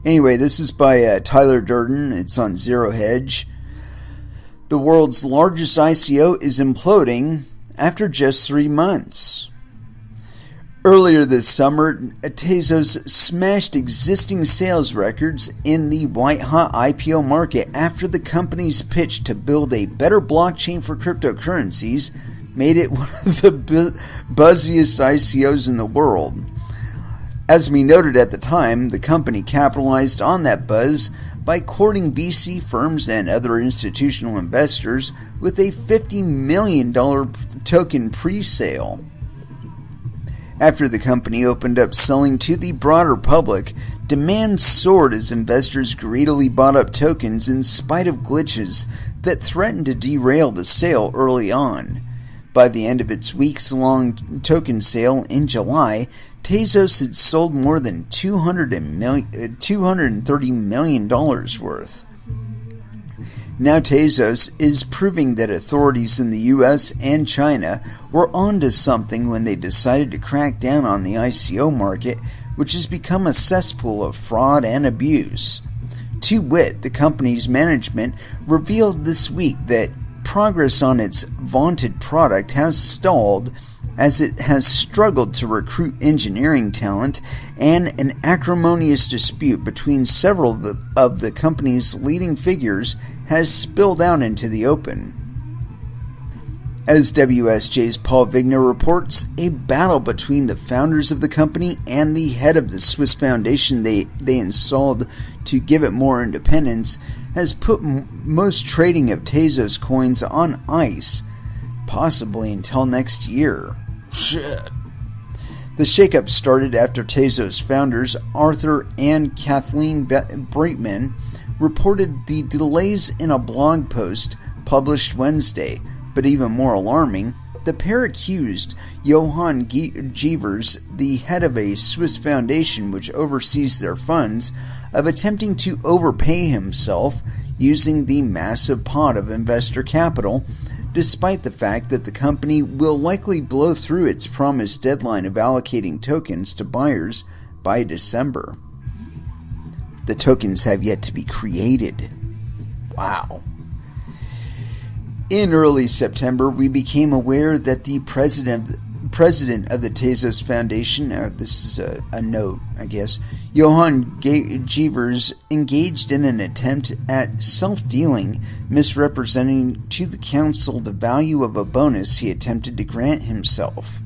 Anyway, this is by Tyler Durden. It's on Zero Hedge. The world's largest ICO is imploding after just 3 months. Earlier this summer, Tezos smashed existing sales records in the white-hot IPO market after the company's pitch to build a better blockchain for cryptocurrencies made it one of the buzziest ICOs in the world. As we noted at the time, the company capitalized on that buzz by courting VC firms and other institutional investors with a $50 million token pre-sale. After the company opened up selling to the broader public, demand soared as investors greedily bought up tokens in spite of glitches that threatened to derail the sale early on. By the end of its weeks-long token sale in July, Tezos had sold more than $230 million worth. Now Tezos is proving that authorities in the US and China were onto something when they decided to crack down on the ICO market, which has become a cesspool of fraud and abuse. To wit, the company's management revealed this week that progress on its vaunted product has stalled as it has struggled to recruit engineering talent, and an acrimonious dispute between several of the company's leading figures has spilled out into the open. As WSJ's Paul Vigna reports, a battle between the founders of the company and the head of the Swiss foundation they installed to give it more independence has put most trading of Tezos coins on ice, possibly until next year. Shit. The shakeup started after Tezos founders Arthur and Kathleen Breitman reported the delays in a blog post published Wednesday, but even more alarming, the pair accused Johann Gevers, the head of a Swiss foundation which oversees their funds, of attempting to overpay himself using the massive pot of investor capital, despite the fact that the company will likely blow through its promised deadline of allocating tokens to buyers by December. The tokens have yet to be created. Wow. In early September, we became aware that the president of the Tezos Foundation, this is a note, I guess, Johann Gevers, engaged in an attempt at self-dealing, misrepresenting to the council the value of a bonus he attempted to grant himself.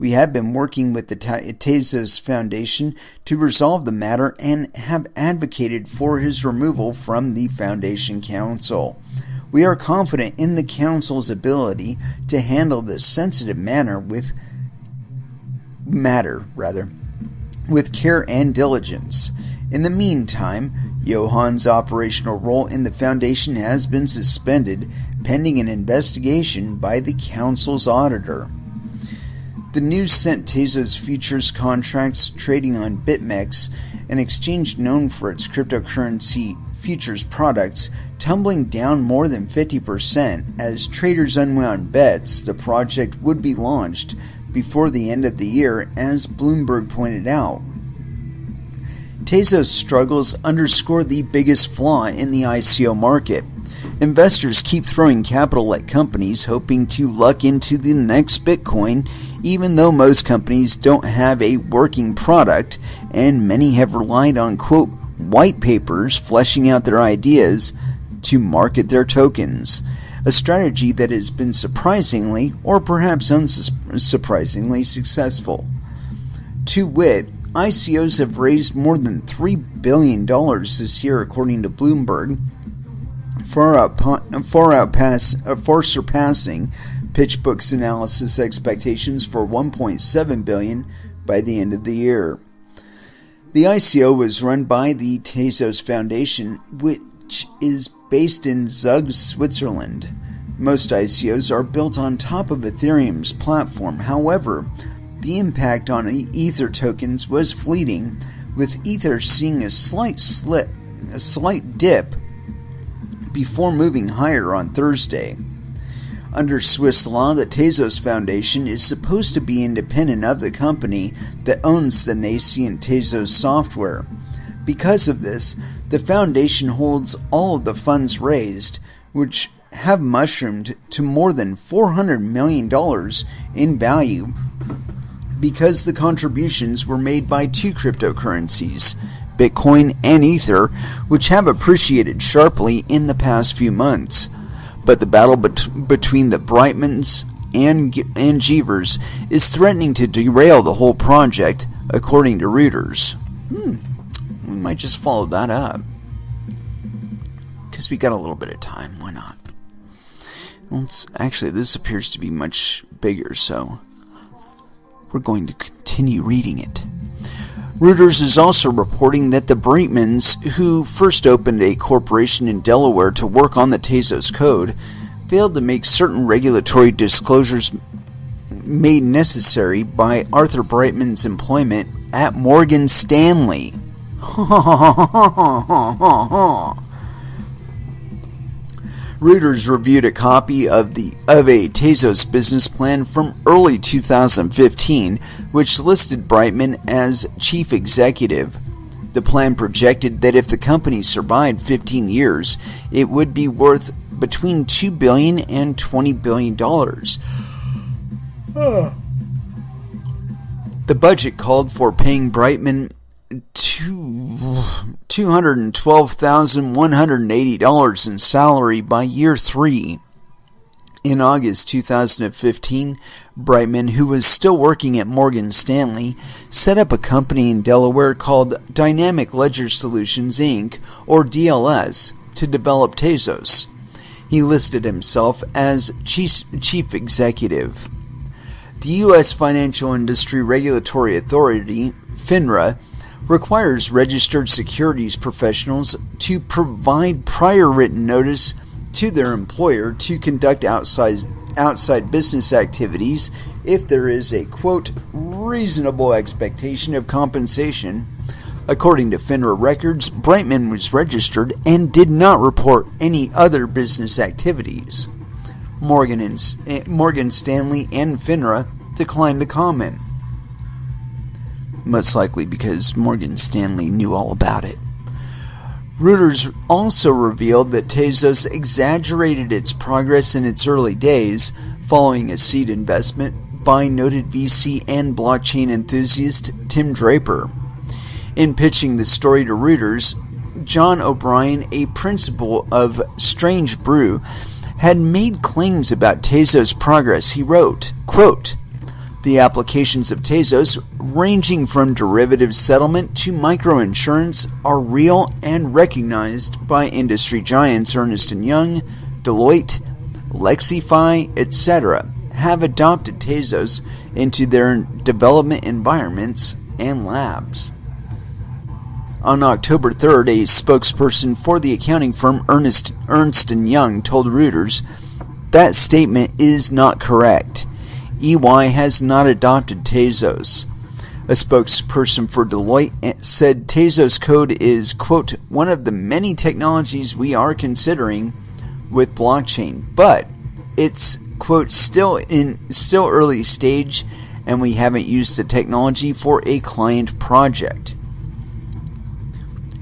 We have been working with the Tezos Foundation to resolve the matter and have advocated for his removal from the Foundation Council. We are confident in the Council's ability to handle this sensitive matter with care and diligence. In the meantime, Johann's operational role in the Foundation has been suspended pending an investigation by the Council's auditor. The news sent Tezos futures contracts trading on BitMEX, an exchange known for its cryptocurrency futures products, tumbling down more than 50% as traders unwound bets the project would be launched before the end of the year, as Bloomberg pointed out. Tezos' struggles underscore the biggest flaw in the ICO market. Investors keep throwing capital at companies hoping to luck into the next Bitcoin, even though most companies don't have a working product, and many have relied on, quote, white papers fleshing out their ideas to market their tokens, a strategy that has been surprisingly, or perhaps unsurprisingly, successful. To wit, ICOs have raised more than $3 billion this year, according to Bloomberg, far surpassing PitchBook's analysis expectations for $1.7 billion by the end of the year. The ICO was run by the Tezos Foundation, which is based in Zug, Switzerland. Most ICOs are built on top of Ethereum's platform. However, the impact on Ether tokens was fleeting, with Ether seeing a slight dip before moving higher on Thursday. Under Swiss law, the Tezos Foundation is supposed to be independent of the company that owns the nascent Tezos software. Because of this, the foundation holds all of the funds raised, which have mushroomed to more than $400 million in value, because the contributions were made by two cryptocurrencies, Bitcoin and Ether, which have appreciated sharply in the past few months. But the battle between the Breitmans and Gevers is threatening to derail the whole project, according to Reuters. We might just follow that up, because we got a little bit of time. Why not? Actually, this appears to be much bigger, so we're going to continue reading it. Reuters is also reporting that the Breitmans, who first opened a corporation in Delaware to work on the Tezos code, failed to make certain regulatory disclosures made necessary by Arthur Breitman's employment at Morgan Stanley. Reuters reviewed a copy of a Tezos business plan from early 2015, which listed Breitman as chief executive. The plan projected that if the company survived 15 years, it would be worth between $2 billion and $20 billion. The budget called for paying Breitman $212,180 in salary by year 3. In August 2015, Breitman, who was still working at Morgan Stanley, set up a company in Delaware called Dynamic Ledger Solutions Inc., or DLS, to develop Tezos. He listed himself as chief executive. The U.S. Financial Industry Regulatory Authority, FINRA, requires registered securities professionals to provide prior written notice to their employer to conduct outside business activities if there is a, quote, reasonable expectation of compensation. According to FINRA records, Brightman was registered and did not report any other business activities. Morgan Stanley and FINRA declined to comment. Most likely because Morgan Stanley knew all about it. Reuters also revealed that Tezos exaggerated its progress in its early days following a seed investment by noted VC and blockchain enthusiast Tim Draper. In pitching the story to Reuters, John O'Brien, a principal of Strange Brew, had made claims about Tezos' progress. He wrote, quote, "The applications of Tezos, ranging from derivative settlement to microinsurance, are real and recognized by industry giants Ernst & Young, Deloitte, Lexify, etc., have adopted Tezos into their development environments and labs." On October 3rd, a spokesperson for the accounting firm Ernst & Young told Reuters that statement is not correct. EY has not adopted Tezos. A spokesperson for Deloitte said Tezos code is, quote, "one of the many technologies we are considering with blockchain, but it's, quote, still early stage and we haven't used the technology for a client project."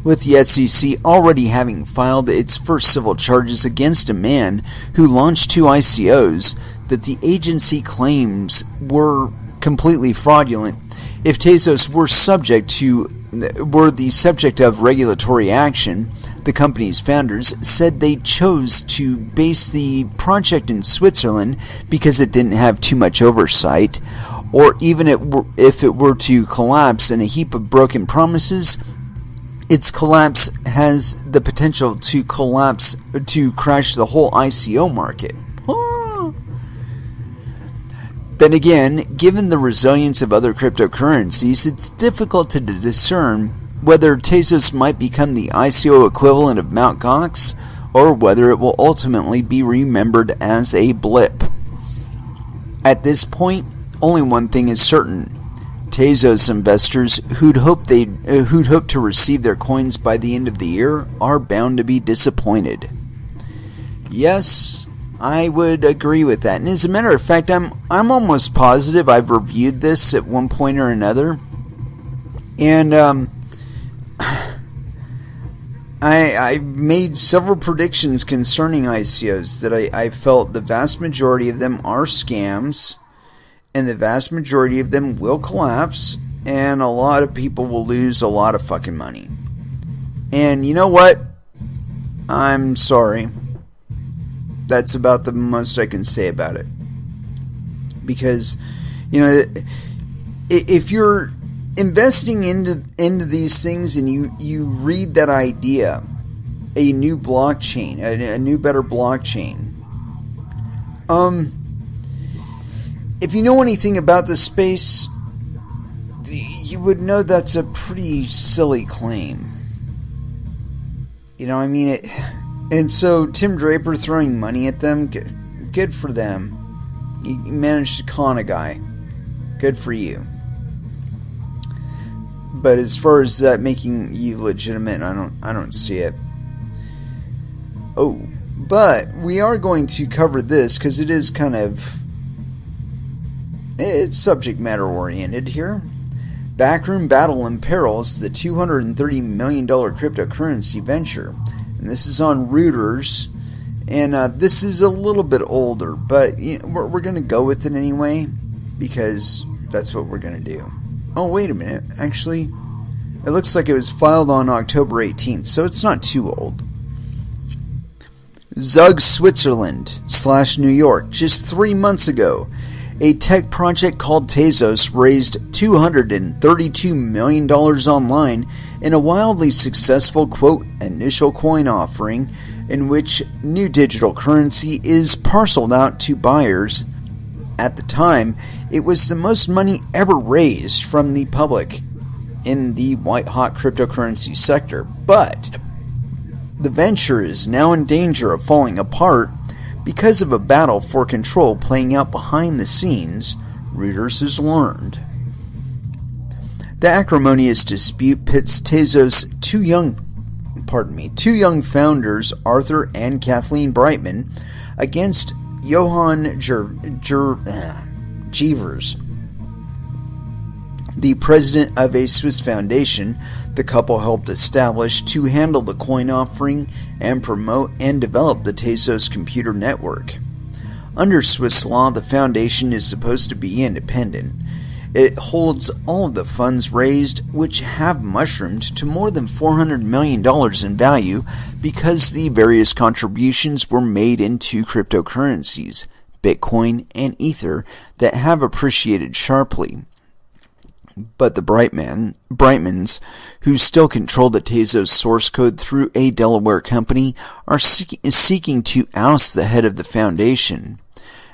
With the SEC already having filed its first civil charges against a man who launched 2 ICOs that the agency claims were completely fraudulent, if Tezos were the subject of regulatory action, the company's founders said they chose to base the project in Switzerland because it didn't have too much oversight, or even if it were to collapse in a heap of broken promises, its collapse has the potential to crash the whole ICO market. Then again, given the resilience of other cryptocurrencies, it's difficult to discern whether Tezos might become the ICO equivalent of Mt. Gox, or whether it will ultimately be remembered as a blip. At this point, only one thing is certain. Tezos investors who'd hoped to receive their coins by the end of the year are bound to be disappointed. Yes, I would agree with that. And as a matter of fact, I'm almost positive I've reviewed this at one point or another. And I made several predictions concerning ICOs that I felt the vast majority of them are scams, and the vast majority of them will collapse, and a lot of people will lose a lot of fucking money. And you know what? I'm sorry. That's about the most I can say about it. Because, if you're investing into these things and you read that idea, a new blockchain, a new better blockchain, if you know anything about the space, you would know that's a pretty silly claim. And so Tim Draper throwing money at them, good for them. You managed to con a guy. Good for you. But as far as that making you legitimate, I don't see it. Oh, but we are going to cover this because it is it's subject matter oriented here. Backroom battle imperils the $230 million cryptocurrency venture. And this is on Reuters. And this is a little bit older, but we're going to go with it anyway because that's what we're going to do. Oh, wait a minute. Actually, it looks like it was filed on October 18th, so it's not too old. Zug, Switzerland / New York. Just 3 months ago, a tech project called Tezos raised $232 million online in a wildly successful, quote, initial coin offering in which new digital currency is parceled out to buyers At the time, it was the most money ever raised from the public in the white-hot cryptocurrency sector, but the venture is now in danger of falling apart because of a battle for control playing out behind the scenes, Reuters has learned. The acrimonious dispute pits Tezos' two young founders, Arthur and Kathleen Brightman, against Johann Jeevers, the president of a Swiss foundation the couple helped establish to handle the coin offering and promote and develop the Tezos computer network. Under Swiss law, the foundation is supposed to be independent. It holds all of the funds raised, which have mushroomed to more than $400 million in value because the various contributions were made into cryptocurrencies, Bitcoin and Ether, that have appreciated sharply. But the Brightmans, who still control the Tezos source code through a Delaware company, are seeking to oust the head of the foundation.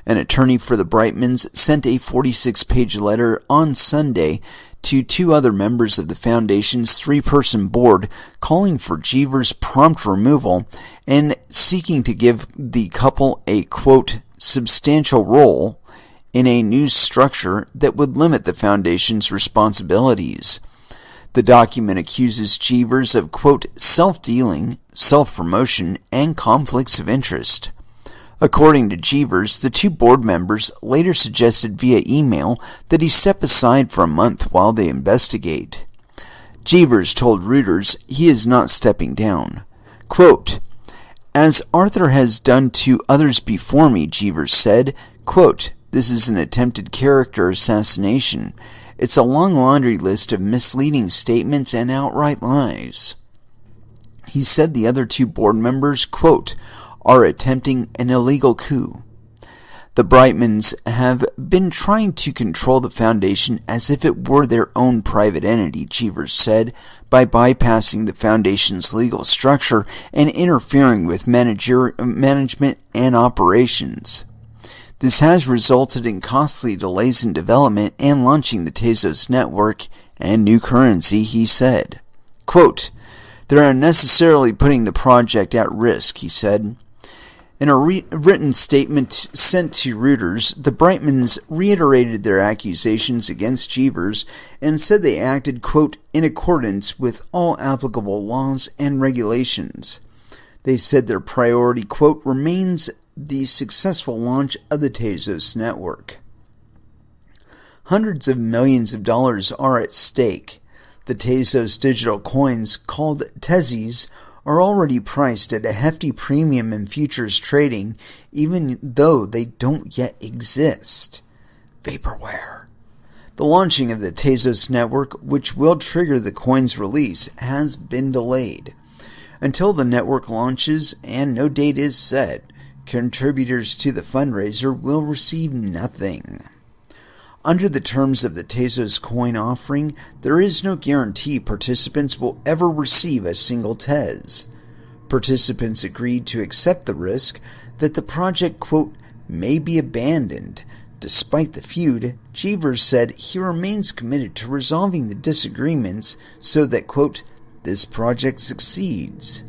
An attorney for the Brightmans sent a 46-page letter on Sunday to two other members of the foundation's three-person board calling for Jeevers' prompt removal and seeking to give the couple a, quote, substantial role in a new structure that would limit the foundation's responsibilities. The document accuses Jeevers of, quote, self-dealing, self-promotion, and conflicts of interest. According to Jeevers, the two board members later suggested via email that he step aside for a month while they investigate. Jeevers told Reuters he is not stepping down. Quote, as Arthur has done to others before me, Jeevers said, quote, this is an attempted character assassination. It's a long laundry list of misleading statements and outright lies. He said the other two board members, quote, are attempting an illegal coup. The Brightmans have been trying to control the foundation as if it were their own private entity, Jeevers said, by bypassing the foundation's legal structure and interfering with management and operations. This has resulted in costly delays in development and launching the Tezos network and new currency, he said. Quote, they're unnecessarily putting the project at risk, he said. In a written statement sent to Reuters, the Brightmans reiterated their accusations against Jeevers and said they acted, quote, in accordance with all applicable laws and regulations. They said their priority, quote, remains the successful launch of the Tezos network. Hundreds of millions of dollars are at stake. The Tezos digital coins, called Tezos, are already priced at a hefty premium in futures trading, even though they don't yet exist. Vaporware. The launching of the Tezos network, which will trigger the coin's release, has been delayed. Until the network launches, and no date is set, contributors to the fundraiser will receive nothing. Under the terms of the Tezos coin offering, there is no guarantee participants will ever receive a single Tez. Participants agreed to accept the risk that the project, quote, may be abandoned. Despite the feud, Jeevers said he remains committed to resolving the disagreements so that, quote, this project succeeds.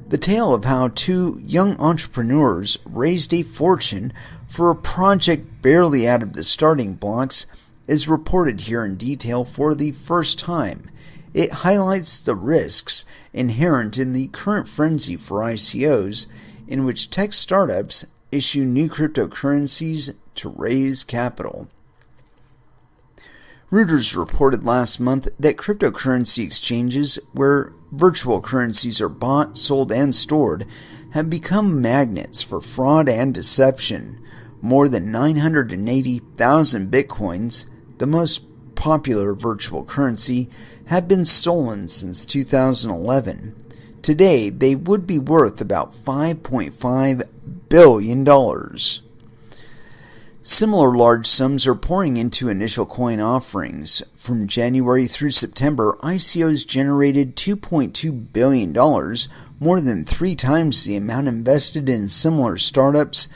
The tale of how two young entrepreneurs raised a fortune for a project barely out of the starting blocks is reported here in detail for the first time. It highlights the risks inherent in the current frenzy for ICOs, in which tech startups issue new cryptocurrencies to raise capital. Reuters reported last month that cryptocurrency exchanges, where virtual currencies are bought, sold, and stored, have become magnets for fraud and deception. More than 980,000 bitcoins, the most popular virtual currency, have been stolen since 2011. Today, they would be worth about $5.5 billion. Similar large sums are pouring into initial coin offerings. From January through September, ICOs generated $2.2 billion, more than 3 times the amount invested in similar startups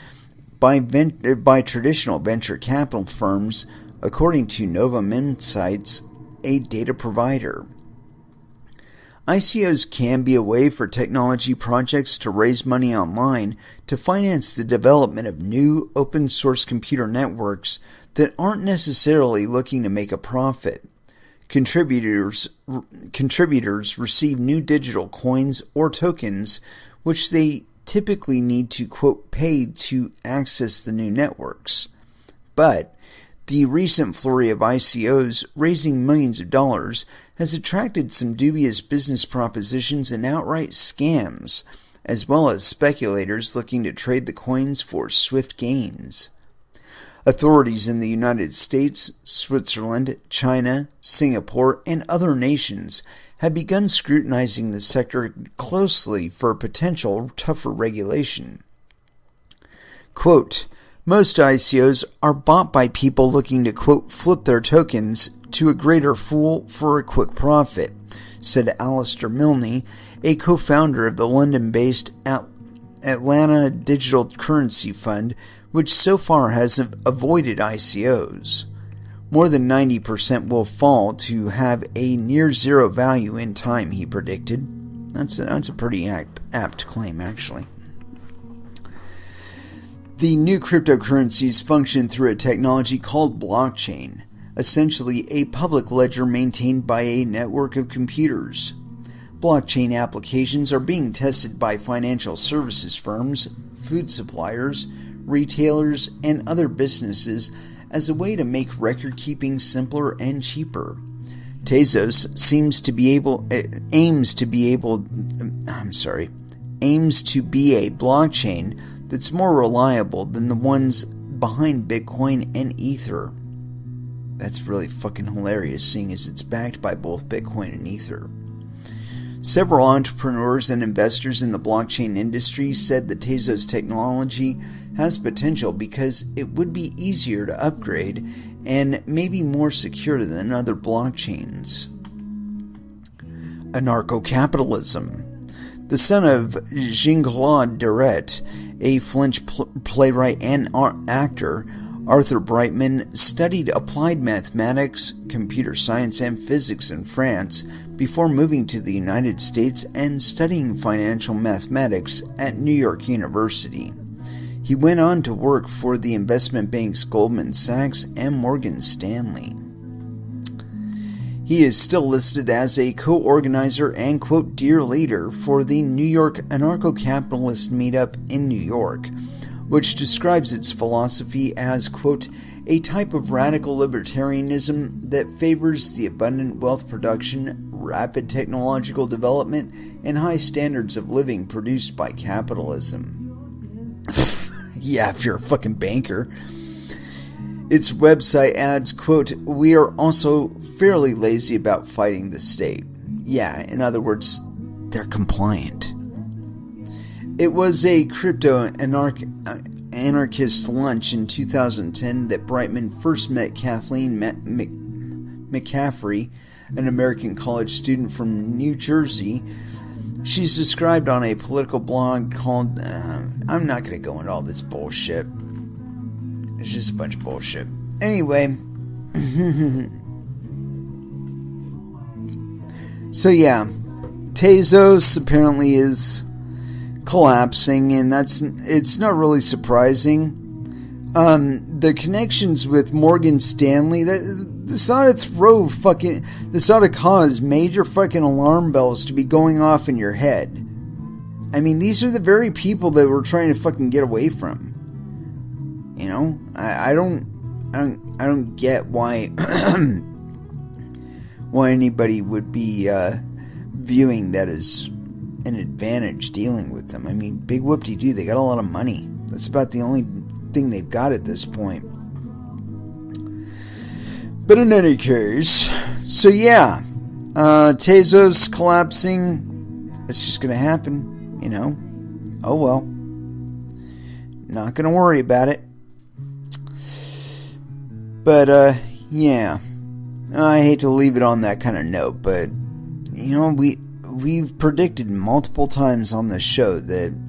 by traditional venture capital firms, according to Novum Insights, a data provider. ICOs can be a way for technology projects to raise money online to finance the development of new open-source computer networks that aren't necessarily looking to make a profit. Contributors receive new digital coins or tokens, which they typically need to, quote, pay to access the new networks. But the recent flurry of ICOs raising millions of dollars has attracted some dubious business propositions and outright scams, as well as speculators looking to trade the coins for swift gains. Authorities in the United States, Switzerland, China, Singapore, and other nations have begun scrutinizing the sector closely for potential tougher regulation. Quote, most ICOs are bought by people looking to, quote, flip their tokens to a greater fool for a quick profit, said Alistair Milne, a co-founder of the London-based Atlanta Digital Currency Fund, which so far has avoided ICOs. More than 90% will fall to have a near zero value in time, he predicted. That's a pretty apt claim, actually. The new cryptocurrencies function through a technology called blockchain, essentially a public ledger maintained by a network of computers. Blockchain applications are being tested by financial services firms, food suppliers, retailers, and other businesses as a way to make record-keeping simpler and cheaper. Tezos aims to be a blockchain that's more reliable than the ones behind Bitcoin and Ether. That's really fucking hilarious, seeing as it's backed by both Bitcoin and Ether. Several entrepreneurs and investors in the blockchain industry said the Tezos technology has potential because it would be easier to upgrade and maybe more secure than other blockchains. Anarcho-capitalism. The son of Jean-Claude Deret, a French playwright and actor, Arthur Brightman studied applied mathematics, computer science, and physics in France before moving to the United States and studying financial mathematics at New York University. He went on to work for the investment banks Goldman Sachs and Morgan Stanley. He is still listed as a co-organizer and, quote, dear leader for the New York Anarcho-Capitalist Meetup in New York, which describes its philosophy as, quote, a type of radical libertarianism that favors the abundant wealth production, rapid technological development, and high standards of living produced by capitalism. Yeah, if you're a fucking banker. Its website adds, quote, we are also fairly lazy about fighting the state. Yeah, in other words, they're compliant. It was a crypto-anarchist lunch in 2010 that Brightman first met Kathleen McCaffrey, an American college student from New Jersey. She's described on a political blog called, I'm not going to go into all this bullshit. It's just a bunch of bullshit. Anyway. So yeah, Tezos apparently is collapsing, and it's not really surprising. The connections with Morgan Stanley, this ought to cause major fucking alarm bells to be going off in your head. I mean, these are the very people that we're trying to fucking get away from. You know, I don't get why why anybody would be viewing that as an advantage dealing with them. I mean, big whoop-de-doo, they got a lot of money. That's about the only thing they've got at this point. But in any case, so yeah, Tezos collapsing, it's just going to happen, you know. Oh well. Not going to worry about it. But, yeah. I hate to leave it on that kind of note, but, you know, we've predicted multiple times on this show that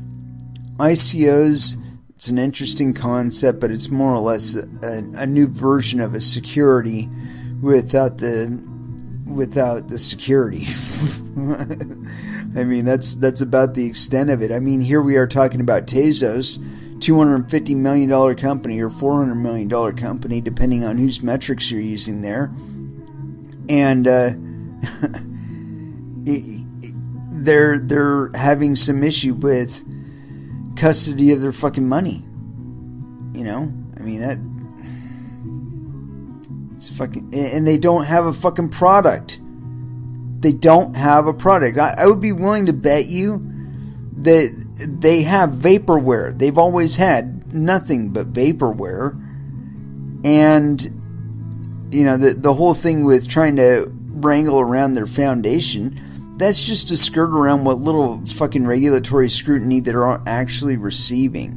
ICOs, It's an interesting concept, but it's more or less a new version of a security without the security. I mean, that's about the extent of it. I mean, here we are talking about Tezos, $250 million company or $400 million company, depending on whose metrics you're using there. And they're having some issue with custody of their fucking money. You know? I mean, it's fucking... And they don't have a fucking product. They don't have a product. I would be willing to bet you that they have vaporware. They've always had nothing but vaporware. And, you know, the whole thing with trying to wrangle around their foundation, that's just to skirt around what little fucking regulatory scrutiny they're actually receiving.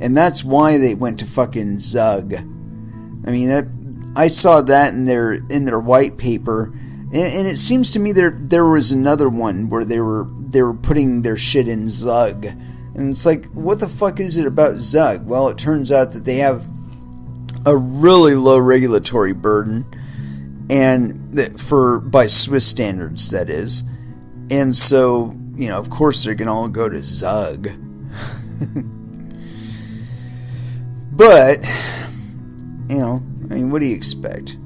And that's why they went to fucking Zug. I mean, I saw that in their white paper. And it seems to me there was another one where they were putting their shit in Zug. And it's like, what the fuck is it about Zug? Well, it turns out that they have a really low regulatory burden, and by Swiss standards, that is. And so, you know, of course they're going to all go to Zug. But, you know, I mean, what do you expect?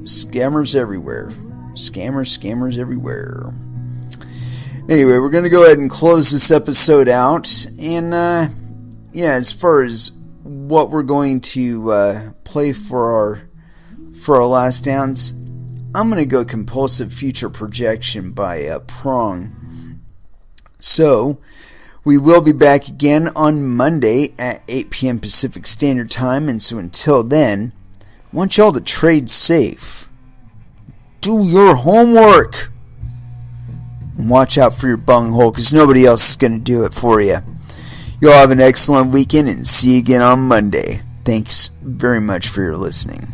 Scammers everywhere. Scammers everywhere. Anyway, we're going to go ahead and close this episode out. And, as far as what we're going to play for our last dance, I'm going to go Compulsive Future Projection by Prong. So, we will be back again on Monday at 8 p.m. Pacific Standard Time. And so until then, I want y'all to trade safe. Do your homework. And watch out for your bunghole, because nobody else is going to do it for you. Y'all have an excellent weekend, and see you again on Monday. Thanks very much for your listening.